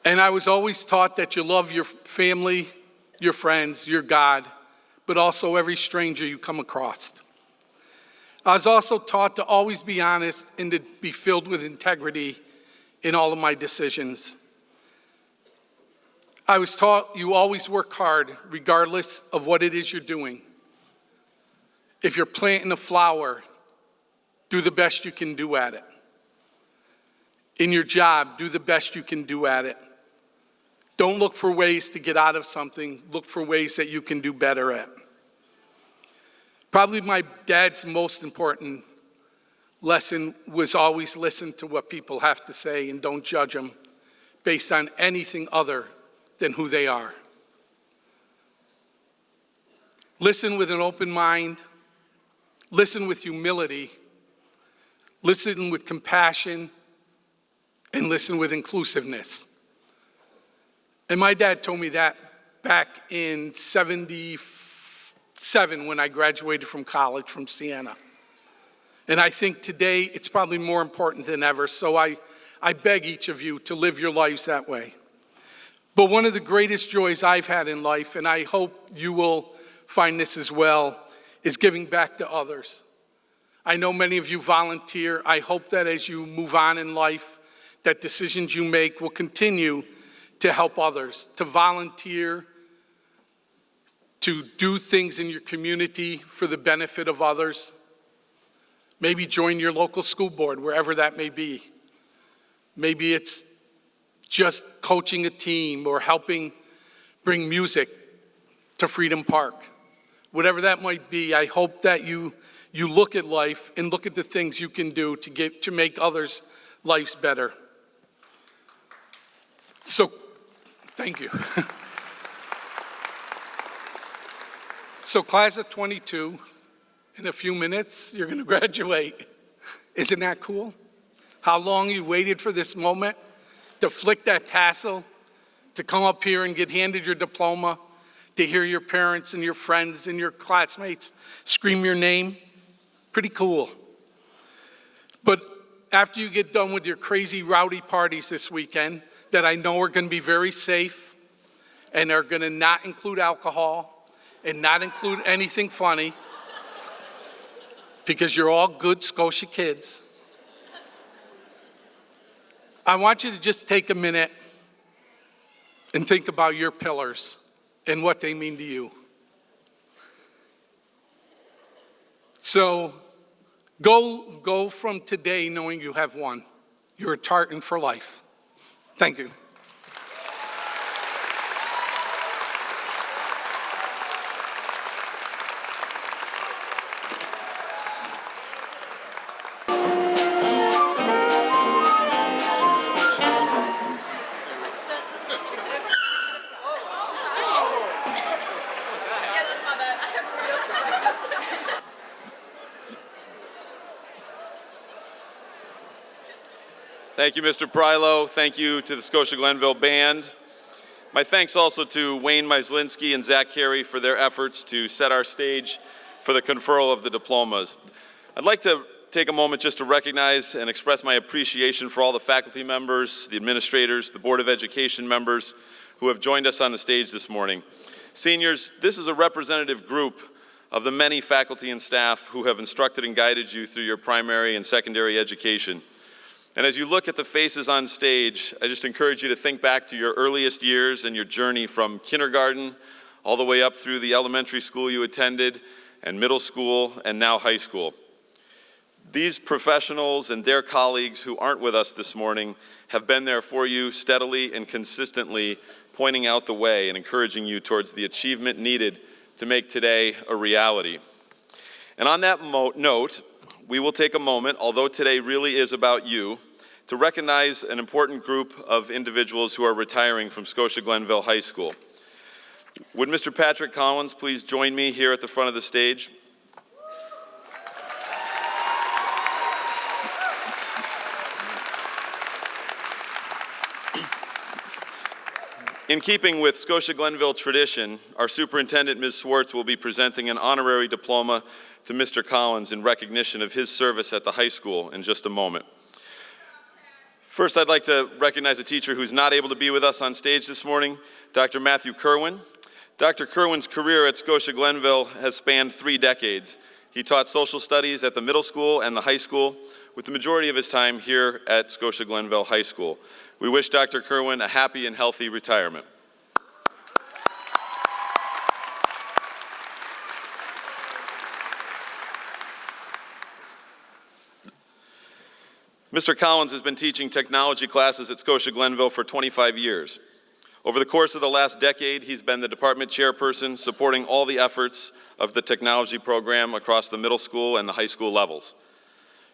And I was always taught that you love your family, your friends, your God, but also every stranger you come across. I was also taught to always be honest and to be filled with integrity in all of my decisions. I was taught you always work hard regardless of what it is you're doing. If you're planting a flower, do the best you can do at it. In your job, do the best you can do at it. Don't look for ways to get out of something. Look for ways that you can do better at. Probably my dad's most important lesson was always listen to what people have to say and don't judge them based on anything other than who they are. Listen with an open mind. Listen with humility. Listen with compassion. And listen with inclusiveness. And my dad told me that back in '77 when I graduated from college from Siena. And I think today it's probably more important than ever, so I beg each of you to live your lives that way. But one of the greatest joys I've had in life, and I hope you will find this as well, is giving back to others. I know many of you volunteer. I hope that as you move on in life, that decisions you make will continue to help others, to volunteer, to do things in your community for the benefit of others. Maybe join your local school board, wherever that may be. Maybe it's just coaching a team or helping bring music to Freedom Park. Whatever that might be, I hope that you look at life and look at the things you can do to make others' lives better. So, thank you. So class of 22, in a few minutes, you're going to graduate. Isn't that cool? How long you waited for this moment to flick that tassel, to come up here and get handed your diploma, to hear your parents and your friends and your classmates scream your name. Pretty cool. But after you get done with your crazy rowdy parties this weekend, that I know are going to be very safe and are going to not include alcohol and not include anything funny, because you're all good Scotia kids, I want you to just take a minute and think about your pillars and what they mean to you. So go from today knowing you have one. You're a tartan for life. Thank you. Thank you, Mr. Prylo. Thank you to the Scotia Glenville Band. My thanks also to Wayne Myslinski and Zach Carey for their efforts to set our stage for the conferral of the diplomas. I'd like to take a moment just to recognize and express my appreciation for all the faculty members, the administrators, the Board of Education members who have joined us on the stage this morning. Seniors, this is a representative group of the many faculty and staff who have instructed and guided you through your primary and secondary education. And as you look at the faces on stage, I just encourage you to think back to your earliest years and your journey from kindergarten all the way up through the elementary school you attended, and middle school, and now high school. These professionals and their colleagues who aren't with us this morning have been there for you steadily and consistently, pointing out the way and encouraging you towards the achievement needed to make today a reality. And on that note, we will take a moment, although today really is about you, to recognize an important group of individuals who are retiring from Scotia Glenville High School. Would Mr. Patrick Collins please join me here at the front of the stage? In keeping with Scotia Glenville tradition, our superintendent, Ms. Swartz, will be presenting an honorary diploma to Mr. Collins in recognition of his service at the high school in just a moment. First, I'd like to recognize a teacher who's not able to be with us on stage this morning, Dr. Matthew Kerwin. Dr. Kerwin's career at Scotia Glenville has spanned 3 decades. He taught social studies at the middle school and the high school, with the majority of his time here at Scotia Glenville High School. We wish Dr. Kerwin a happy and healthy retirement. Mr. Collins has been teaching technology classes at Scotia Glenville for 25 years. Over the course of the last decade, he's been the department chairperson supporting all the efforts of the technology program across the middle school and the high school levels.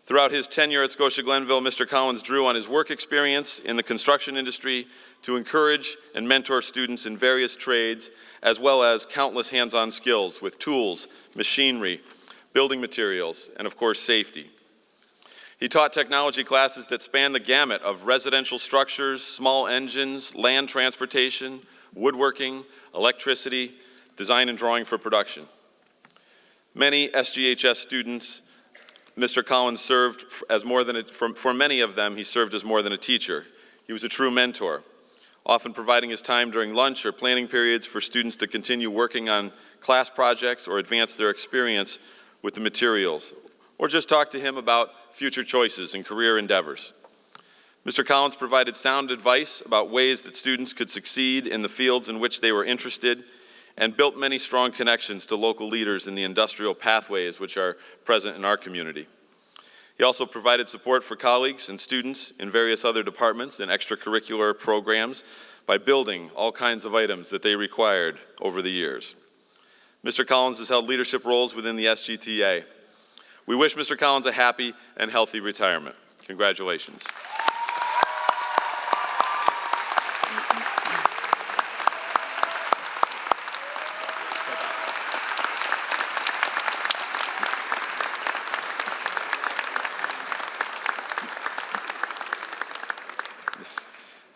Throughout his tenure at Scotia Glenville, Mr. Collins drew on his work experience in the construction industry to encourage and mentor students in various trades, as well as countless hands-on skills with tools, machinery, building materials, and of course, safety. He taught technology classes that span the gamut of residential structures, small engines, land transportation, woodworking, electricity, design and drawing for production. Many SGHS students, Mr. Collins served as more than for many of them, he served as more than a teacher. He was a true mentor, often providing his time during lunch or planning periods for students to continue working on class projects or advance their experience with the materials, or just talk to him about future choices and career endeavors. Mr. Collins provided sound advice about ways that students could succeed in the fields in which they were interested, and built many strong connections to local leaders in the industrial pathways which are present in our community. He also provided support for colleagues and students in various other departments and extracurricular programs by building all kinds of items that they required over the years. Mr. Collins has held leadership roles within the SGTA. We wish Mr. Collins a happy and healthy retirement. Congratulations.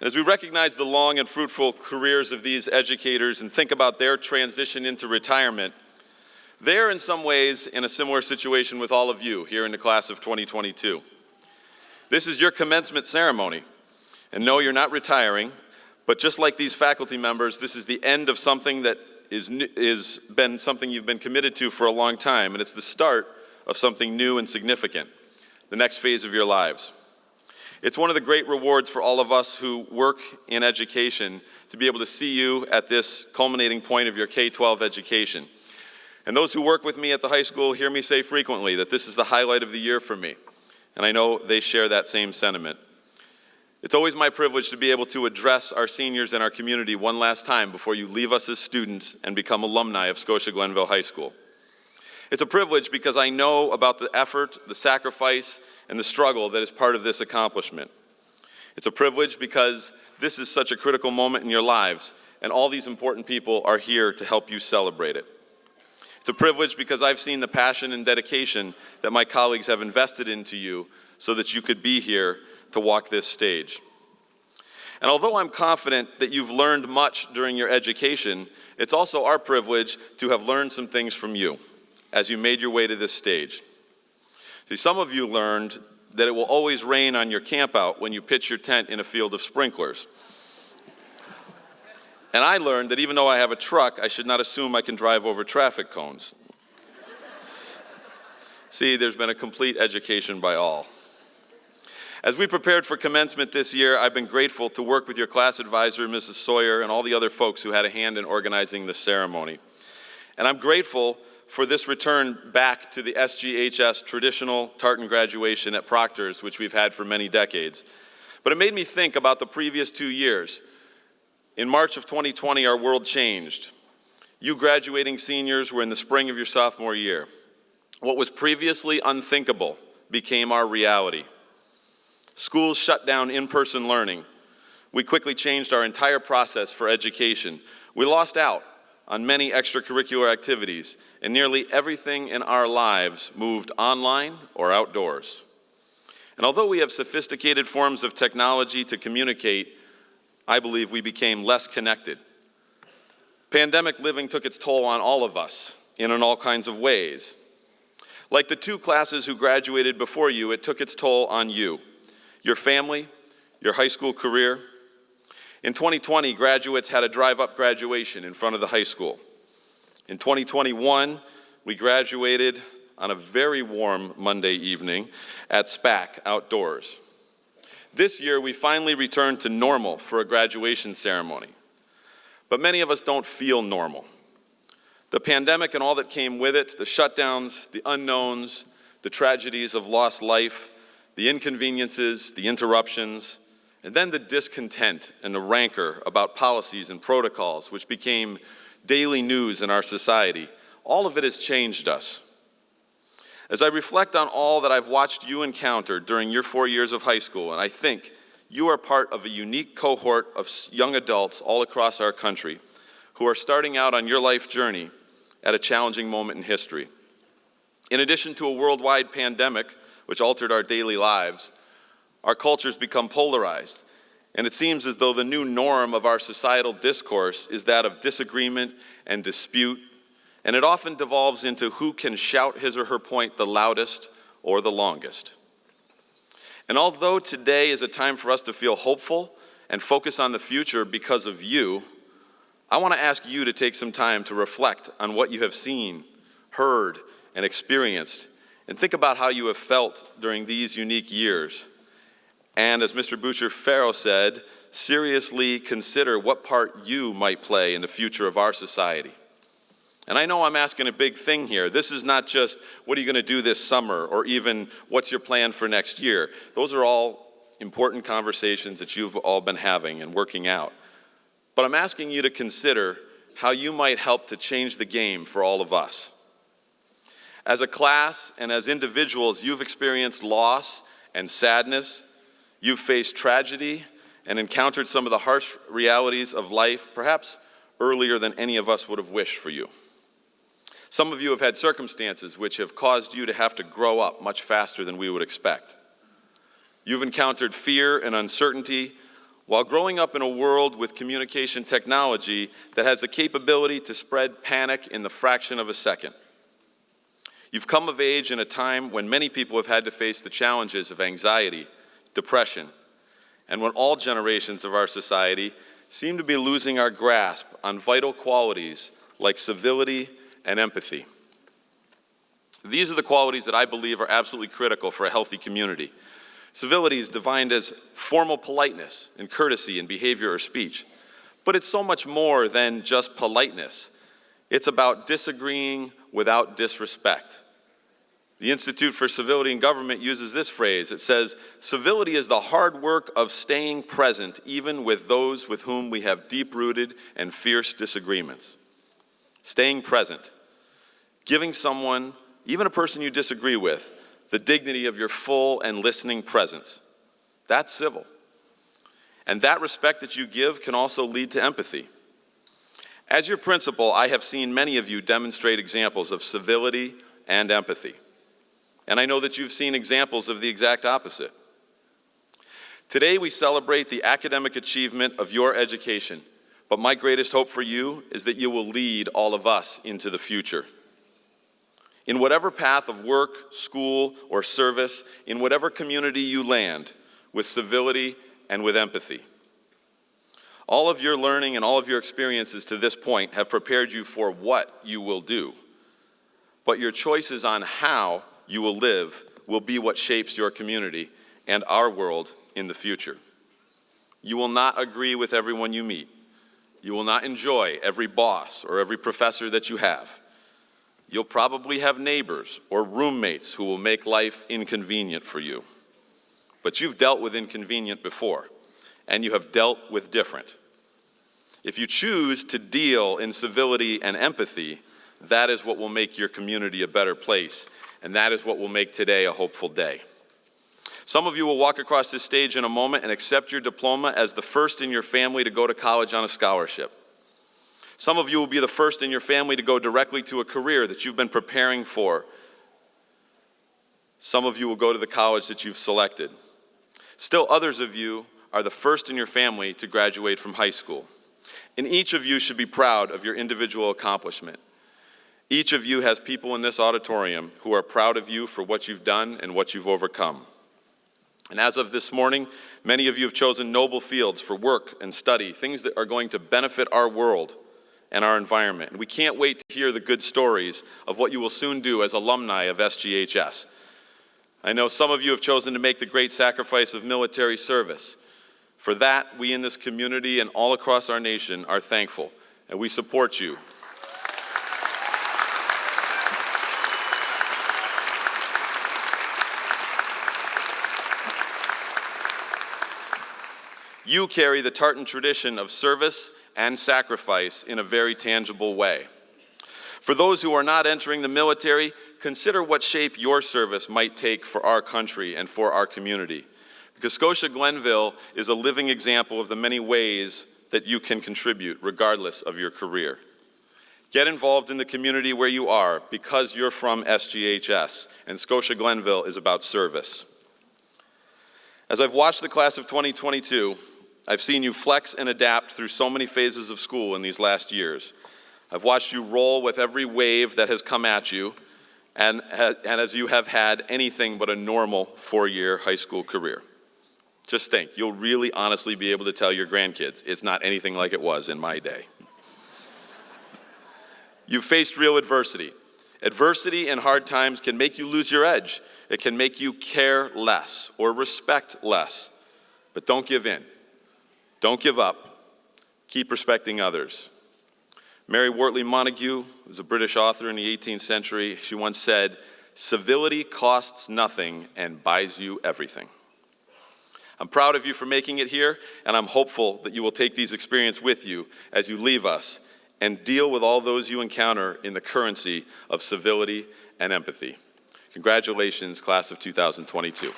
As we recognize the long and fruitful careers of these educators and think about their transition into retirement, they're in some ways in a similar situation with all of you here in the class of 2022. This is your commencement ceremony, and no, you're not retiring, but just like these faculty members, this is the end of something that is been something you've been committed to for a long time, and it's the start of something new and significant, the next phase of your lives. It's one of the great rewards for all of us who work in education to be able to see you at this culminating point of your K-12 education. And those who work with me at the high school hear me say frequently that this is the highlight of the year for me. And I know they share that same sentiment. It's always my privilege to be able to address our seniors in our community one last time before you leave us as students and become alumni of Scotia Glenville High School. It's a privilege because I know about the effort, the sacrifice, and the struggle that is part of this accomplishment. It's a privilege because this is such a critical moment in your lives, and all these important people are here to help you celebrate it. It's a privilege because I've seen the passion and dedication that my colleagues have invested into you so that you could be here to walk this stage. And although I'm confident that you've learned much during your education, it's also our privilege to have learned some things from you as you made your way to this stage. See, some of you learned that it will always rain on your campout when you pitch your tent in a field of sprinklers. And I learned that even though I have a truck, I should not assume I can drive over traffic cones. See, there's been a complete education by all. As we prepared for commencement this year, I've been grateful to work with your class advisor, Mrs. Sawyer, and all the other folks who had a hand in organizing this ceremony. And I'm grateful for this return back to the SGHS traditional tartan graduation at Proctor's, which we've had for many decades. But it made me think about the previous 2 years. In March of 2020, our world changed. You graduating seniors were in the spring of your sophomore year. What was previously unthinkable became our reality. Schools shut down in-person learning. We quickly changed our entire process for education. We lost out on many extracurricular activities, and nearly everything in our lives moved online or outdoors. And although we have sophisticated forms of technology to communicate, I believe we became less connected. Pandemic living took its toll on all of us in all kinds of ways. Like the 2 classes who graduated before you, it took its toll on you, your family, your high school career. In 2020, graduates had a drive-up graduation in front of the high school. In 2021, we graduated on a very warm Monday evening at SPAC outdoors. This year, we finally returned to normal for a graduation ceremony. But many of us don't feel normal. The pandemic and all that came with it, the shutdowns, the unknowns, the tragedies of lost life, the inconveniences, the interruptions, and then the discontent and the rancor about policies and protocols, which became daily news in our society. All of it has changed us. As I reflect on all that I've watched you encounter during your 4 years of high school, and I think you are part of a unique cohort of young adults all across our country who are starting out on your life journey at a challenging moment in history. In addition to a worldwide pandemic, which altered our daily lives, our culture's become polarized, And it seems as though the new norm of our societal discourse is that of disagreement and dispute, and it often devolves into who can shout his or her point the loudest or the longest. And although today is a time for us to feel hopeful and focus on the future because of you, I want to ask you to take some time to reflect on what you have seen, heard, and experienced, and think about how you have felt during these unique years. And as Mr. Boucher-Farrell said, seriously consider what part you might play in the future of our society. And I know I'm asking a big thing here. This is not just, what are you going to do this summer, or even, what's your plan for next year? Those are all important conversations that you've all been having and working out. But I'm asking you to consider how you might help to change the game for all of us. As a class and as individuals, you've experienced loss and sadness. You've faced tragedy and encountered some of the harsh realities of life, perhaps earlier than any of us would have wished for you. Some of you have had circumstances which have caused you to have to grow up much faster than we would expect. You've encountered fear and uncertainty while growing up in a world with communication technology that has the capability to spread panic in the fraction of a second. You've come of age in a time when many people have had to face the challenges of anxiety, depression, and when all generations of our society seem to be losing our grasp on vital qualities like civility and empathy. These are the qualities that I believe are absolutely critical for a healthy community. Civility is defined as formal politeness and courtesy in behavior or speech. But it's so much more than just politeness. It's about disagreeing without disrespect. The Institute for Civility in Government uses this phrase. It says, civility is the hard work of staying present even with those with whom we have deep-rooted and fierce disagreements. Staying present. Giving someone, even a person you disagree with, the dignity of your full and listening presence. That's civil. And that respect that you give can also lead to empathy. As your principal, I have seen many of you demonstrate examples of civility and empathy. And I know that you've seen examples of the exact opposite. Today we celebrate the academic achievement of your education, but my greatest hope for you is that you will lead all of us into the future. In whatever path of work, school, or service, in whatever community you land, with civility and with empathy. All of your learning and all of your experiences to this point have prepared you for what you will do. But your choices on how you will live will be what shapes your community and our world in the future. You will not agree with everyone you meet. You will not enjoy every boss or every professor that you have. You'll probably have neighbors or roommates who will make life inconvenient for you. But you've dealt with inconvenient before, and you have dealt with different. If you choose to deal in civility and empathy, that is what will make your community a better place, and that is what will make today a hopeful day. Some of you will walk across this stage in a moment and accept your diploma as the first in your family to go to college on a scholarship. Some of you will be the first in your family to go directly to a career that you've been preparing for. Some of you will go to the college that you've selected. Still others of you are the first in your family to graduate from high school. And each of you should be proud of your individual accomplishment. Each of you has people in this auditorium who are proud of you for what you've done and what you've overcome. And as of this morning, many of you have chosen noble fields for work and study, things that are going to benefit our world and our environment. And we can't wait to hear the good stories of what you will soon do as alumni of SGHS. I know some of you have chosen to make the great sacrifice of military service. For that, we in this community and all across our nation are thankful, and we support you. You carry the Tartan tradition of service and sacrifice in a very tangible way. For those who are not entering the military, consider what shape your service might take for our country and for our community. Because Scotia Glenville is a living example of the many ways that you can contribute regardless of your career. Get involved in the community where you are because you're from SGHS, and Scotia Glenville is about service. As I've watched the class of 2022, I've seen you flex and adapt through so many phases of school in these last years. I've watched you roll with every wave that has come at you, and as you have had anything but a normal 4-year high school career. Just think, you'll really honestly be able to tell your grandkids, it's not anything like it was in my day. You've faced real adversity. Adversity and hard times can make you lose your edge. It can make you care less or respect less. But don't give in. Don't give up. Keep respecting others. Mary Wortley Montagu was a British author in the 18th century. She once said, "Civility costs nothing and buys you everything." I'm proud of you for making it here, and I'm hopeful that you will take these experiences with you as you leave us and deal with all those you encounter in the currency of civility and empathy. Congratulations, class of 2022.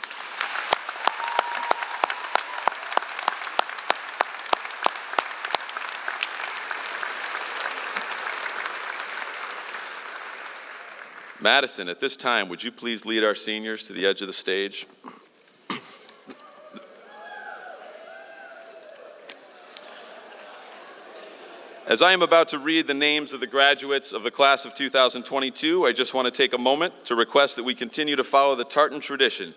Madison, at this time, would you please lead our seniors to the edge of the stage? As I am about to read the names of the graduates of the class of 2022, I just want to take a moment to request that we continue to follow the Tartan tradition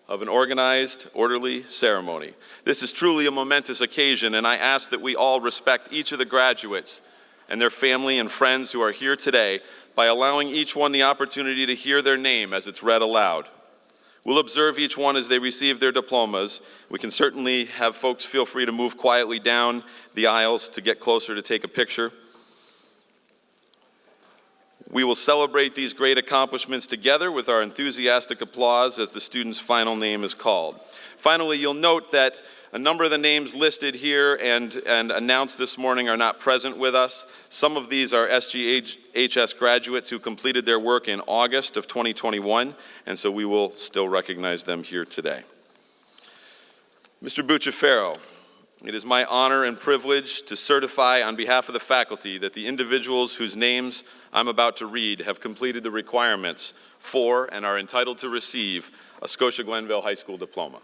of an organized, orderly ceremony. This is truly a momentous occasion, and I ask that we all respect each of the graduates and their family and friends who are here today by allowing each one the opportunity to hear their name as it's read aloud. We'll observe each one as they receive their diplomas. We can certainly have folks feel free to move quietly down the aisles to get closer to take a picture. We will celebrate these great accomplishments together with our enthusiastic applause as the student's final name is called. Finally, you'll note that a number of the names listed here and announced this morning are not present with us. Some of these are SGHS graduates who completed their work in August of 2021, and so we will still recognize them here today. Mr. Bucciafero, it is my honor and privilege to certify on behalf of the faculty that the individuals whose names I'm about to read have completed the requirements for and are entitled to receive a Scotia Glenville High School diploma.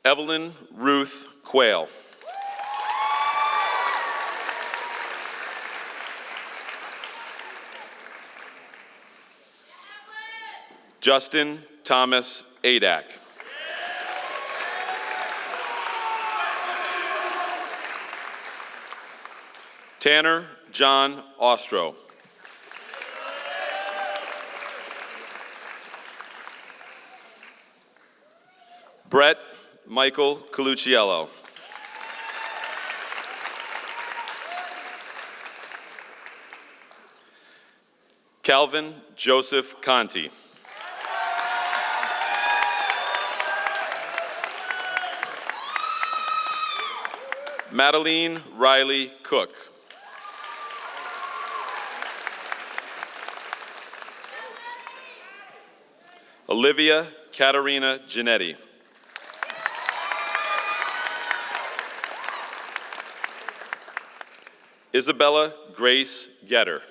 Evelyn Ruth Quayle. Justin Thomas Adak. Tanner John Ostro. Brett Michael Colucciello. Calvin Joseph Conti. Madeline Riley Cook. Olivia Katarina Ginetti. Isabella Grace Getter.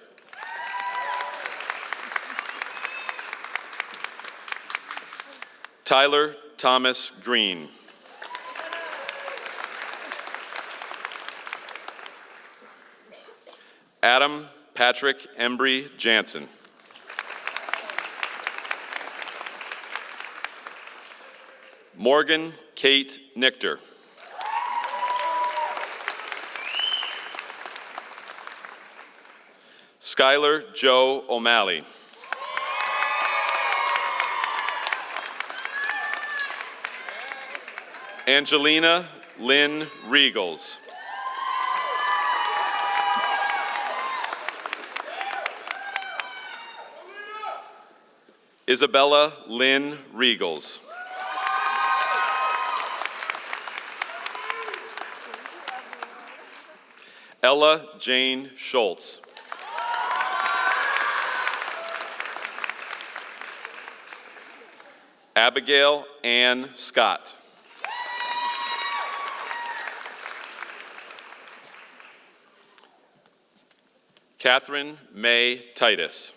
Tyler Thomas Green. Adam Patrick Embry Jansen. Morgan Kate Nichter. Skylar Joe O'Malley. Angelina Lynn Regals. Isabella Lynn Regals. Ella Jane Schultz. Abigail Ann Scott. Catherine May Titus.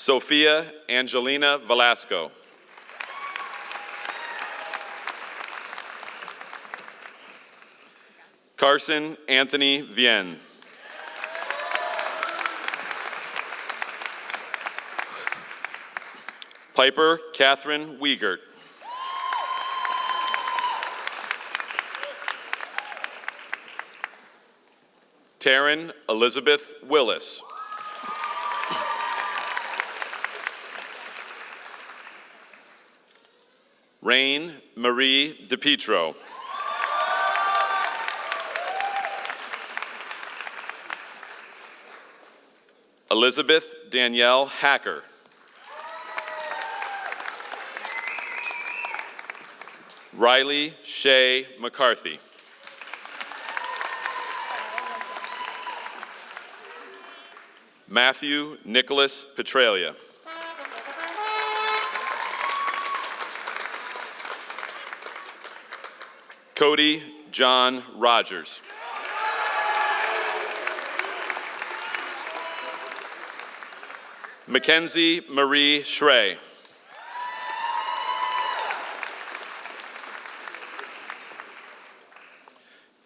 Sophia Angelina Velasco. Carson Anthony Vienne. Piper Catherine Wiegert. Taryn Elizabeth Willis. Rain Marie DePietro. Elizabeth Danielle Hacker. Riley Shay McCarthy. Matthew Nicholas Petralia. Cody John Rogers. Mackenzie Marie Schrey.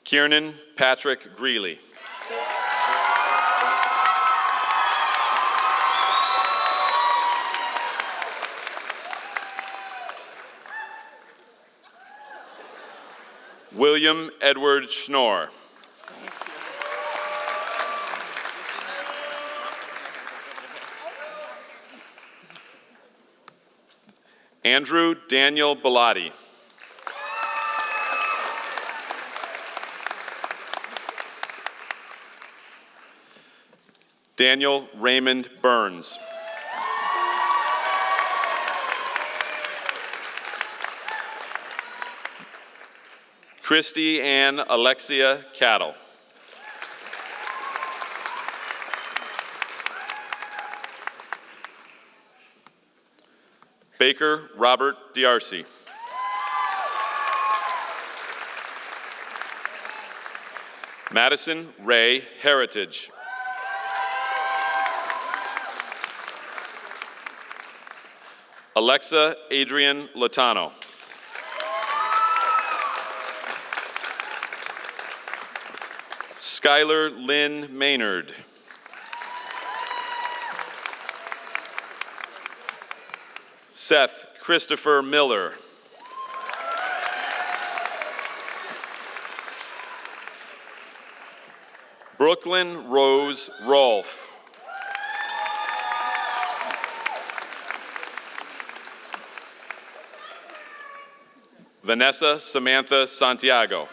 Kiernan Patrick Greeley. William Edward Schnorr. Andrew Daniel Bellotti. Daniel Raymond Burns. Christy Ann Alexia Cattle. Baker Robert D'Arcy. Madison Ray Heritage. Alexa Adrian Latano. Skylar Lynn Maynard. Seth Christopher Miller. Brooklyn Rose Rolfe. Vanessa Samantha Santiago.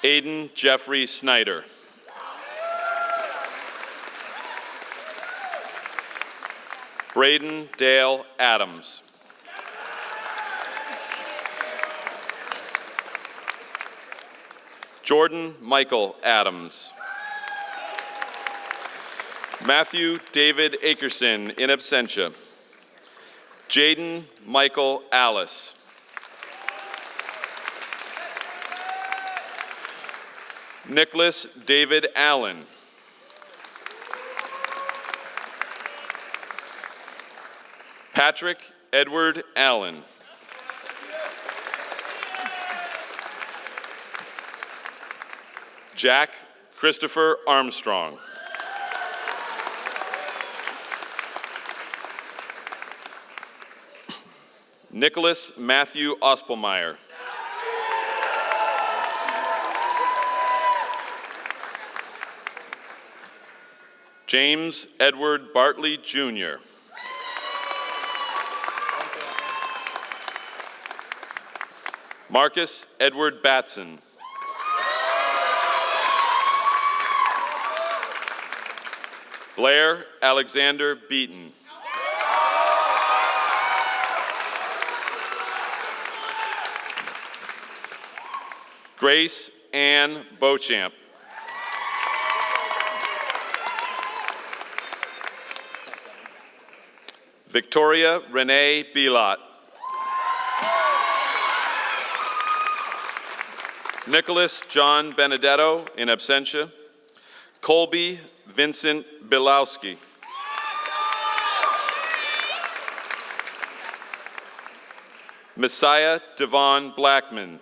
Aiden Jeffrey Snyder. Braden Dale Adams. Jordan Michael Adams. Matthew David Akerson in absentia. Jaden Michael Alice. Nicholas David Allen. Patrick Edward Allen. Jack Christopher Armstrong. Nicholas Matthew Ospelmeyer. James Edward Bartley, Jr. Marcus Edward Batson. Blair Alexander Beaton. Grace Ann Beauchamp. Victoria Renee Belot. Nicholas John Benedetto, in absentia. Colby Vincent Bilowski. Messiah Devon Blackman.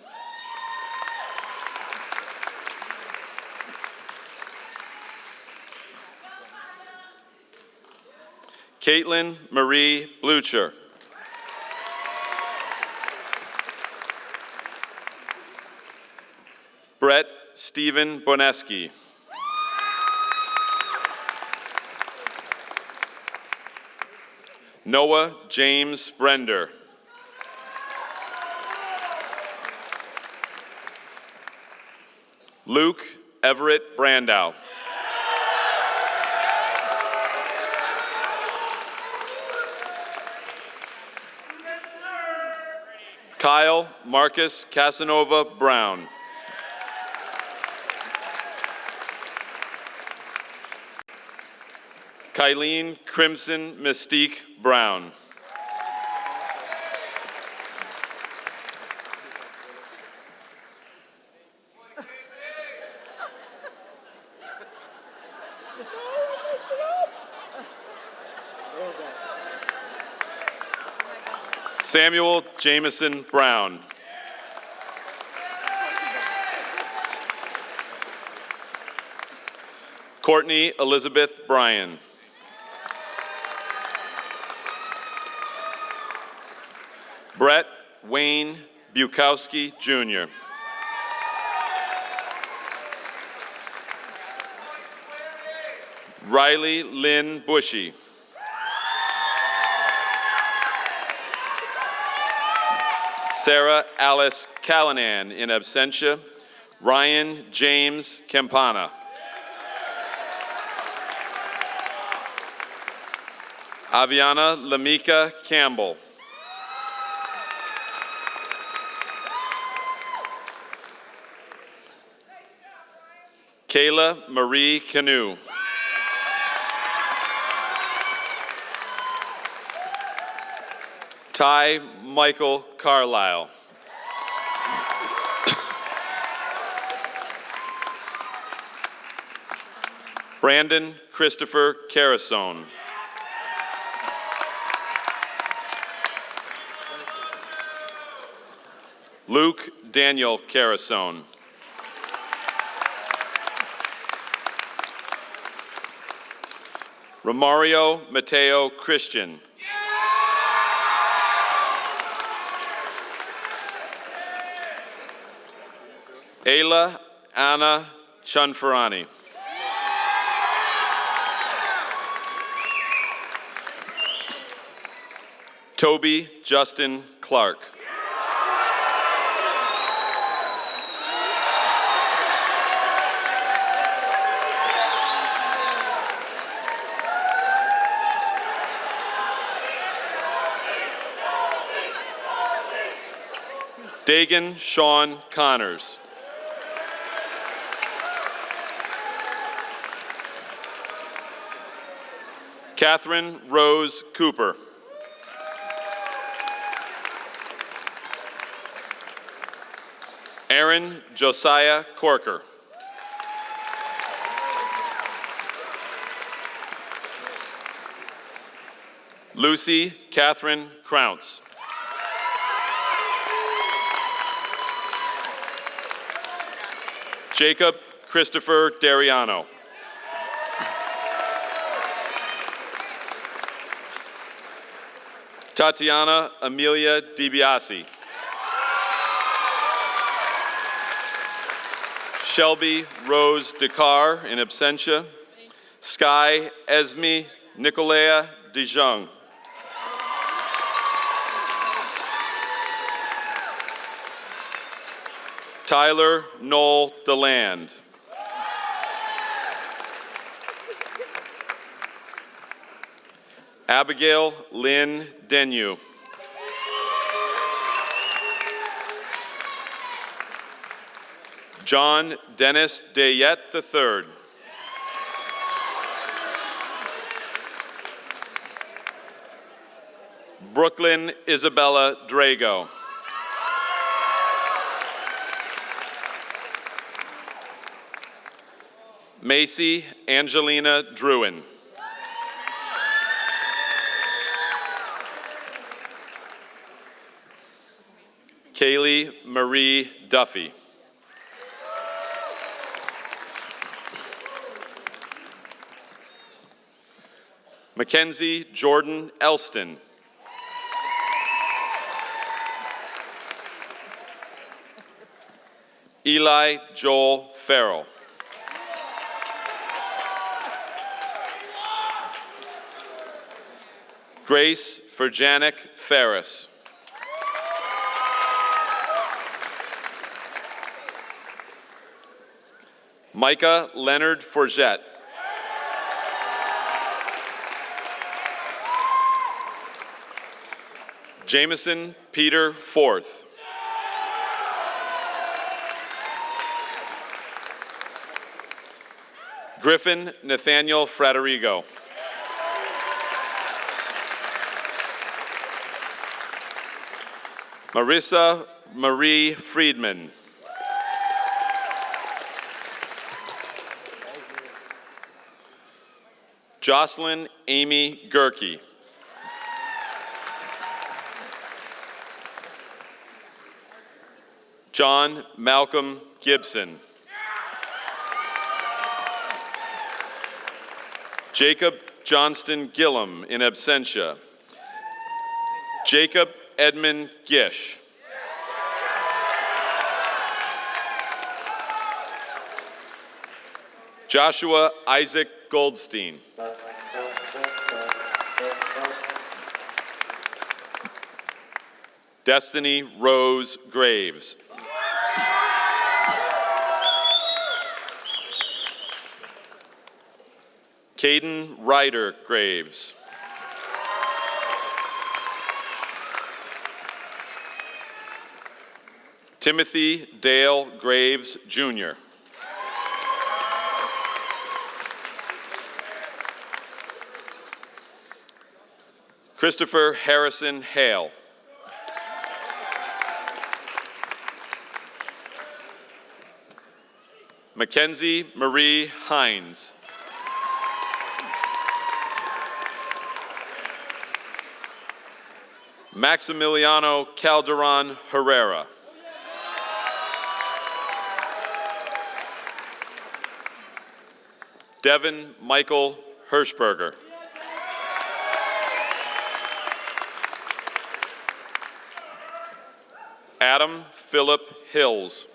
Caitlin Marie Blucher. Brett Stephen Boneski. Noah James Brender. Luke Everett Brandow. Kyle Marcus Casanova Brown. Kylene Crimson Mystique Brown. Samuel Jameson Brown. Courtney Elizabeth Bryan. Brett Wayne Bukowski, Jr. Riley Lynn Bushy. Sarah Alice Callanan, in absentia. Ryan James Campana. Aviana Lamika Campbell. Kayla Marie Canoe. Ty Michael Carlisle. Brandon Christopher Carasone. Luke Daniel Carasone. Romario Mateo Christian. Ayla Anna Chunfarani. Toby Justin Clark. Dagan Sean Connors. Catherine Rose Cooper. Aaron Josiah Corker. Lucy Catherine Crounce. Jacob Christopher Dariano. Tatiana Amelia DiBiase. Shelby Rose Dakar, in absentia. Sky Esme Nicolea Dijon. Tyler Noel DeLand. Abigail Lynn Denu. John Dennis Dayette III. Brooklyn Isabella Drago. Macy Angelina Druin. Kaylee Marie Duffy. Mackenzie Jordan Elston. Eli Joel Farrell. Grace Virjanik Ferris. Micah Leonard Forget. Jameson Peter Forth. Griffin Nathaniel Fraderigo. Marissa Marie Friedman. Jocelyn Amy Gerke. John Malcolm Gibson. Jacob Johnston Gillum in absentia. Jacob Edmund Gish. Joshua Isaac Goldstein. Destiny Rose Graves. Caden Ryder Graves. Timothy Dale Graves, Jr. Christopher Harrison Hale. Mackenzie Marie Hines. Maximiliano Calderon Herrera. Devin Michael Hirschberger. Adam Philip Hills.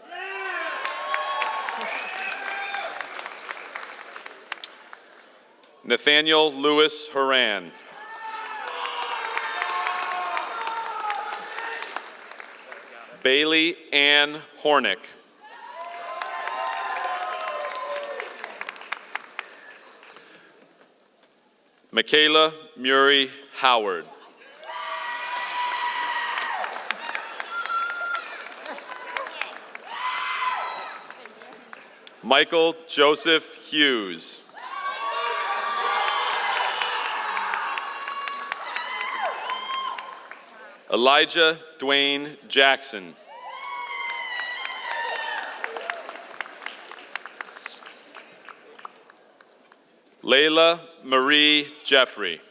Nathaniel Lewis Horan. Bailey Ann Hornick. Michaela Murray Howard. Michael Joseph Hughes. Elijah Dwayne Jackson. Layla Marie Jeffrey.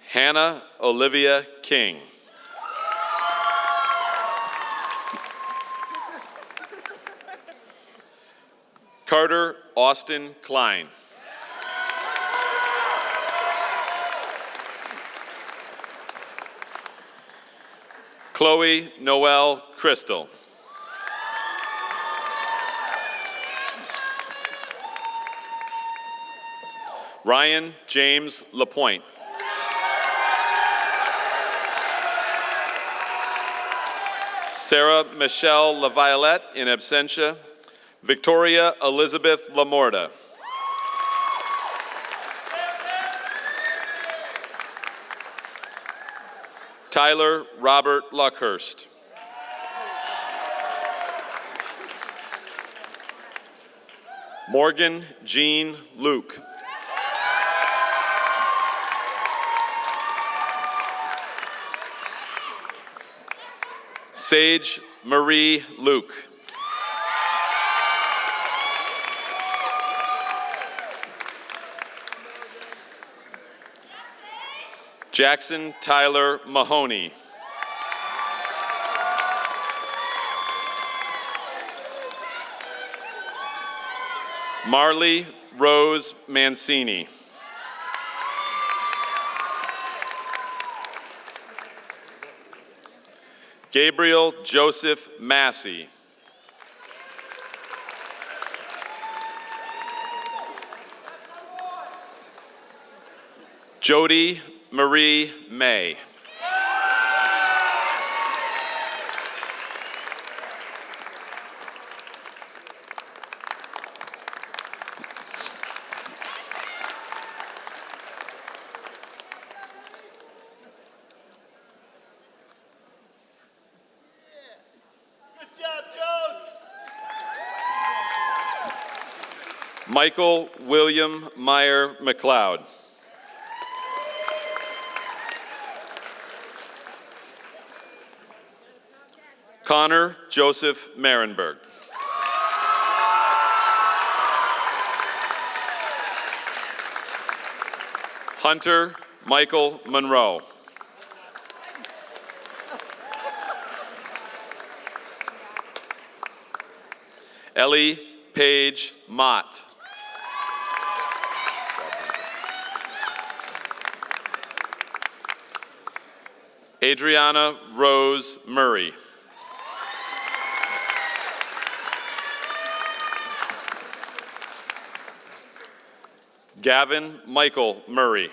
Hannah Olivia King. Carter Austin Klein. Chloe Noel Crystal. Ryan James Lapointe. Sarah Michelle LaViolette in absentia. Victoria Elizabeth Lamorda. Tyler Robert Luckhurst. Morgan Jean Luke. Sage Marie Luke. Jackson Tyler Mahoney. Marley Rose Mancini. Gabriel Joseph Massey. Jody Marie May. Good job, Jones! Michael William Meyer McLeod. Connor Joseph Marenberg. Hunter Michael Monroe. Ellie Paige Mott. Adriana Rose Murray. Gavin Michael Murray.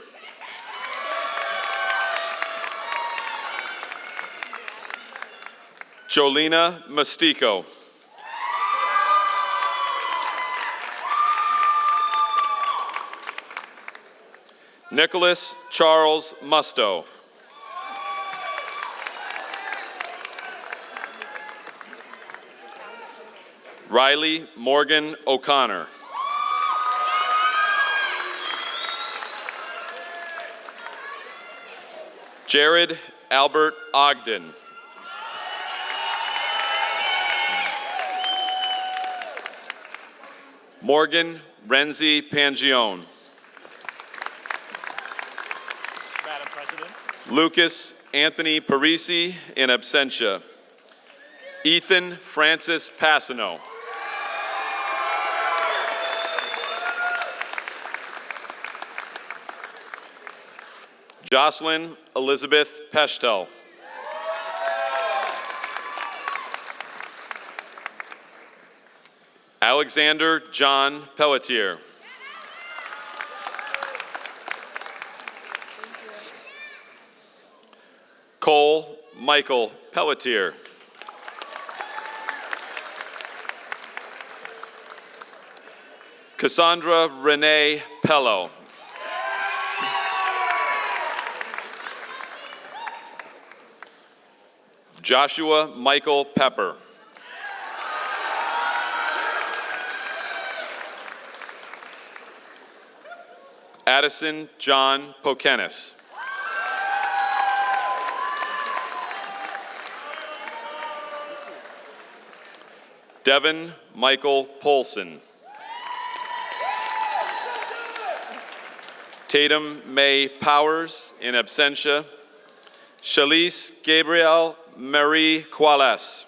Jolena Mastico. Nicholas Charles Musto. Riley Morgan O'Connor. Jared Albert Ogden. Morgan Renzi Pangione. Madam President. Lucas Anthony Parisi in absentia. Ethan Francis Passano. Jocelyn Elizabeth Peshtel. Alexander John Pelletier. Cole Michael Pelletier. Cassandra Renee Pello. Joshua Michael Pepper. Addison John Pokenis. Devin Michael Polson. Tatum May Powers in absentia. Shalise Gabriel Marie Quales.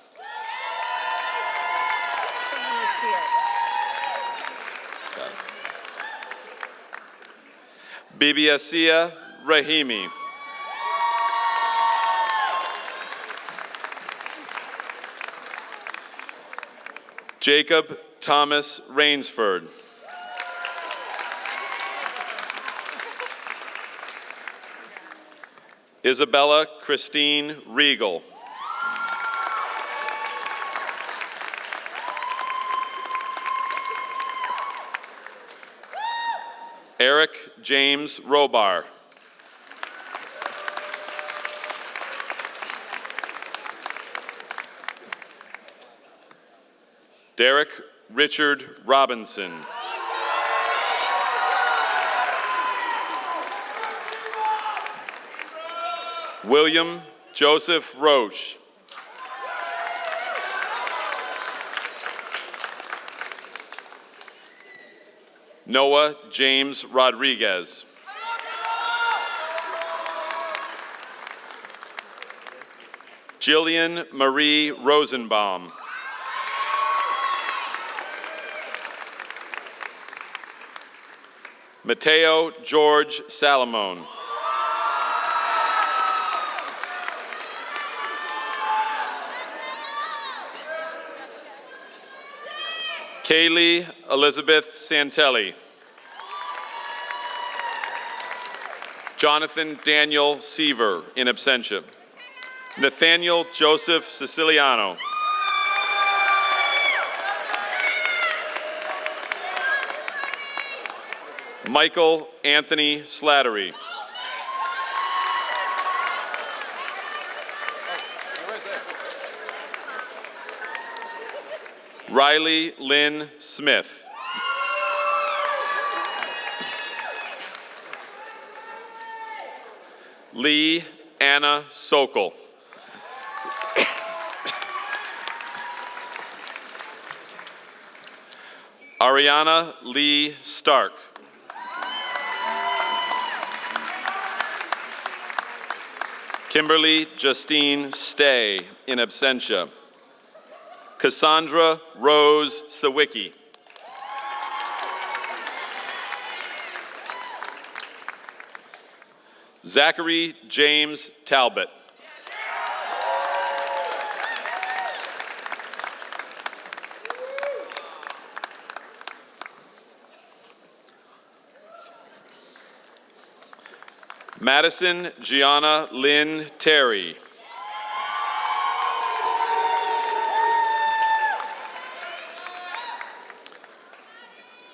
Bibiasia Rahimi. Jacob Thomas Rainsford. Isabella Christine Regal. Eric James Robar. Derek Richard Robinson. William Joseph Roche. Noah James Rodriguez. Jillian Marie Rosenbaum. Mateo George Salamone. Kaylee Elizabeth Santelli. Jonathan Daniel Seaver, in absentia. Nathaniel Joseph Siciliano. Michael Anthony Slattery. Riley Lynn Smith. Lee Anna Sokol. Ariana Lee Stark. Kimberly Justine Stay, in absentia. Cassandra Rose Sawicki. Zachary James Talbot. Madison Gianna Lynn Terry.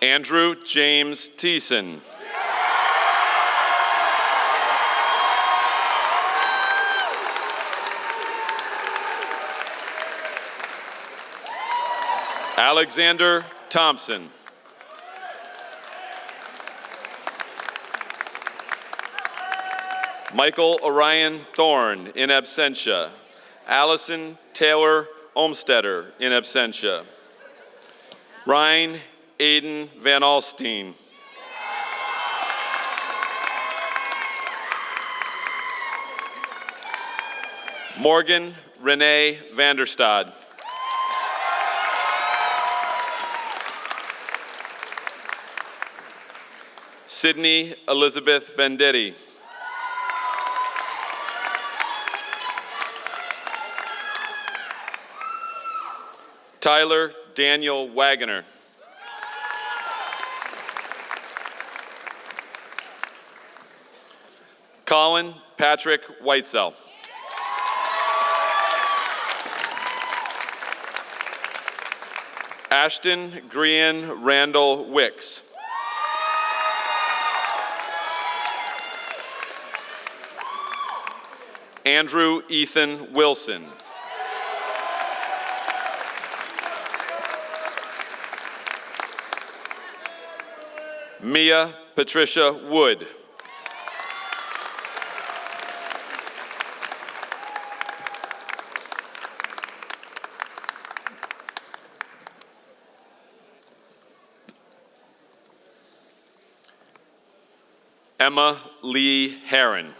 Andrew James Thiessen. Alexander Thompson. Michael Orion Thorne, in absentia. Allison Taylor Olmstetter, in absentia. Ryan Aiden Van Alstine. Morgan Renee Vanderstad. Sydney Elizabeth Venditti. Tyler Daniel Wagoner. Colin Patrick Whitesell. Ashton Grian Randall Wicks. Andrew Ethan Wilson. Mia Patricia Wood. Emma Lee Herron.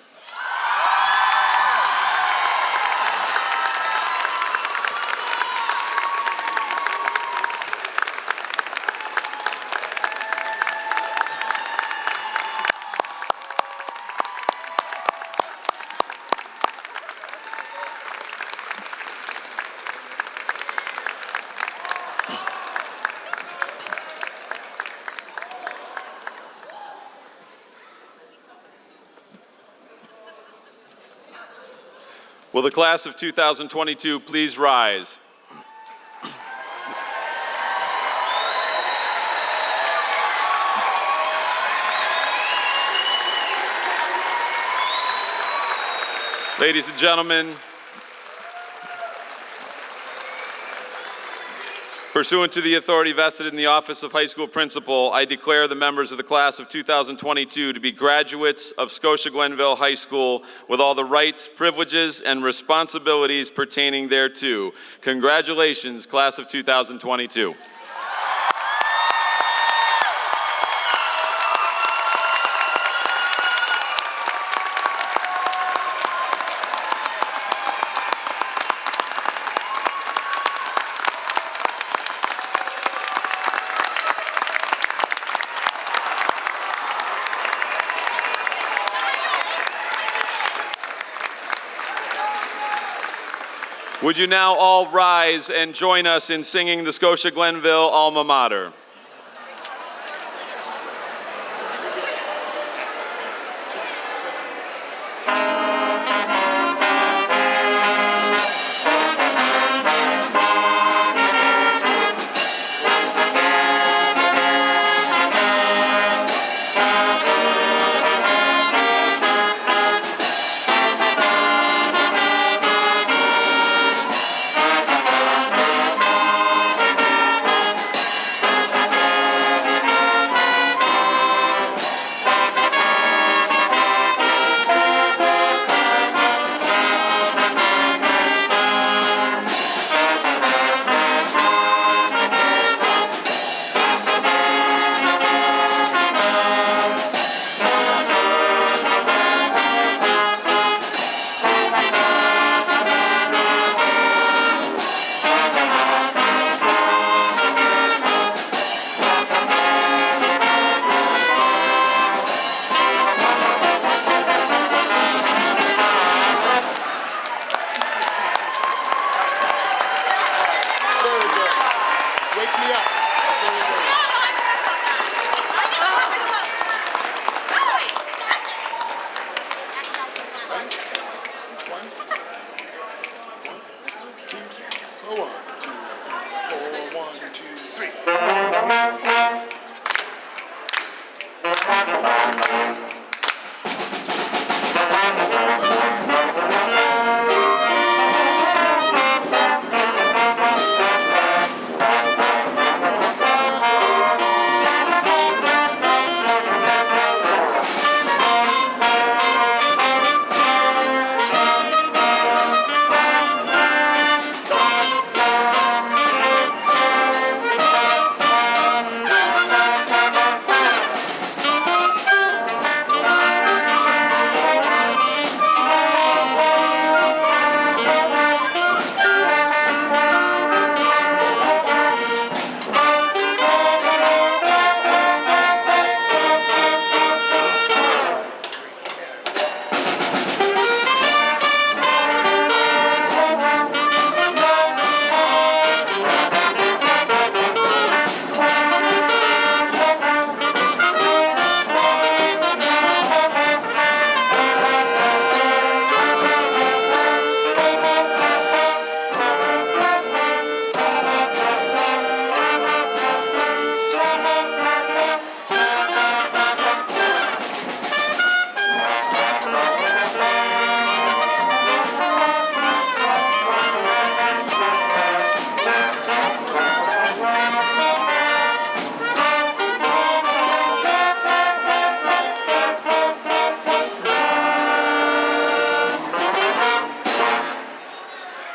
Will the class of 2022 please rise? Ladies and gentlemen, pursuant to the authority vested in the office of high school principal, I declare the members of the class of 2022 to be graduates of Scotia Glenville High School with all the rights, privileges, and responsibilities pertaining thereto. Congratulations, class of 2022. Would you now all rise and join us in singing the Scotia Glenville Alma Mater? Very good. Wake me up. Very good. So 1, 2, 4, 1, 2, 3.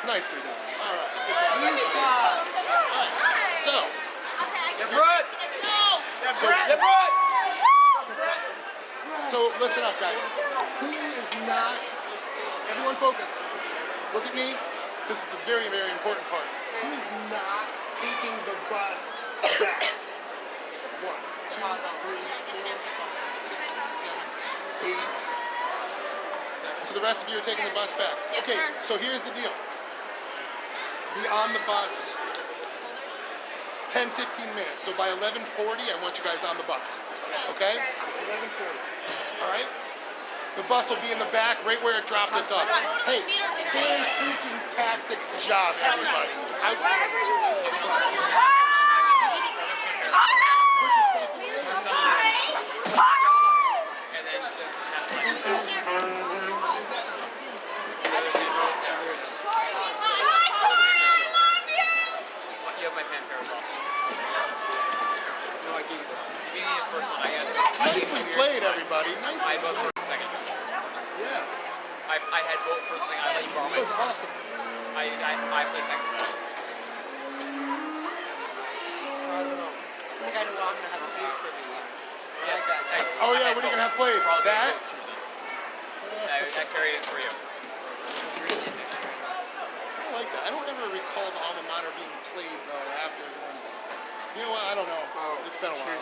Nicely done. All right. Good job. So, so listen up, guys. Who is not? Everyone, focus. Look at me. This is the very, very important part. Who is not taking the bus back? 1, 2, 3, 4, 5, 6, 7, 8. So the rest of you are taking the bus back. Okay. So here's the deal. Be on the bus 10, 15 minutes. So by 11:40, I want you guys on the bus. Okay? 11:40. All right? The bus will be in the back, right where it dropped us off. Hey, fan-freaking-tastic job, everybody. Put your stuff away. You have my fanfare as well. No, I gave you the first one. Nicely played, everybody. Nicely I had both played. first and second. Yeah. I had both first and second. I let you borrow That my was awesome. I played second for that. I don't know. I think I know I'm gonna have a faith for me. Yes, Oh yeah, what are you gonna have played? That? I carried it for you. I like that. I don't ever recall the alma mater being played though after everyone's. You know what? I don't know. It's been a while.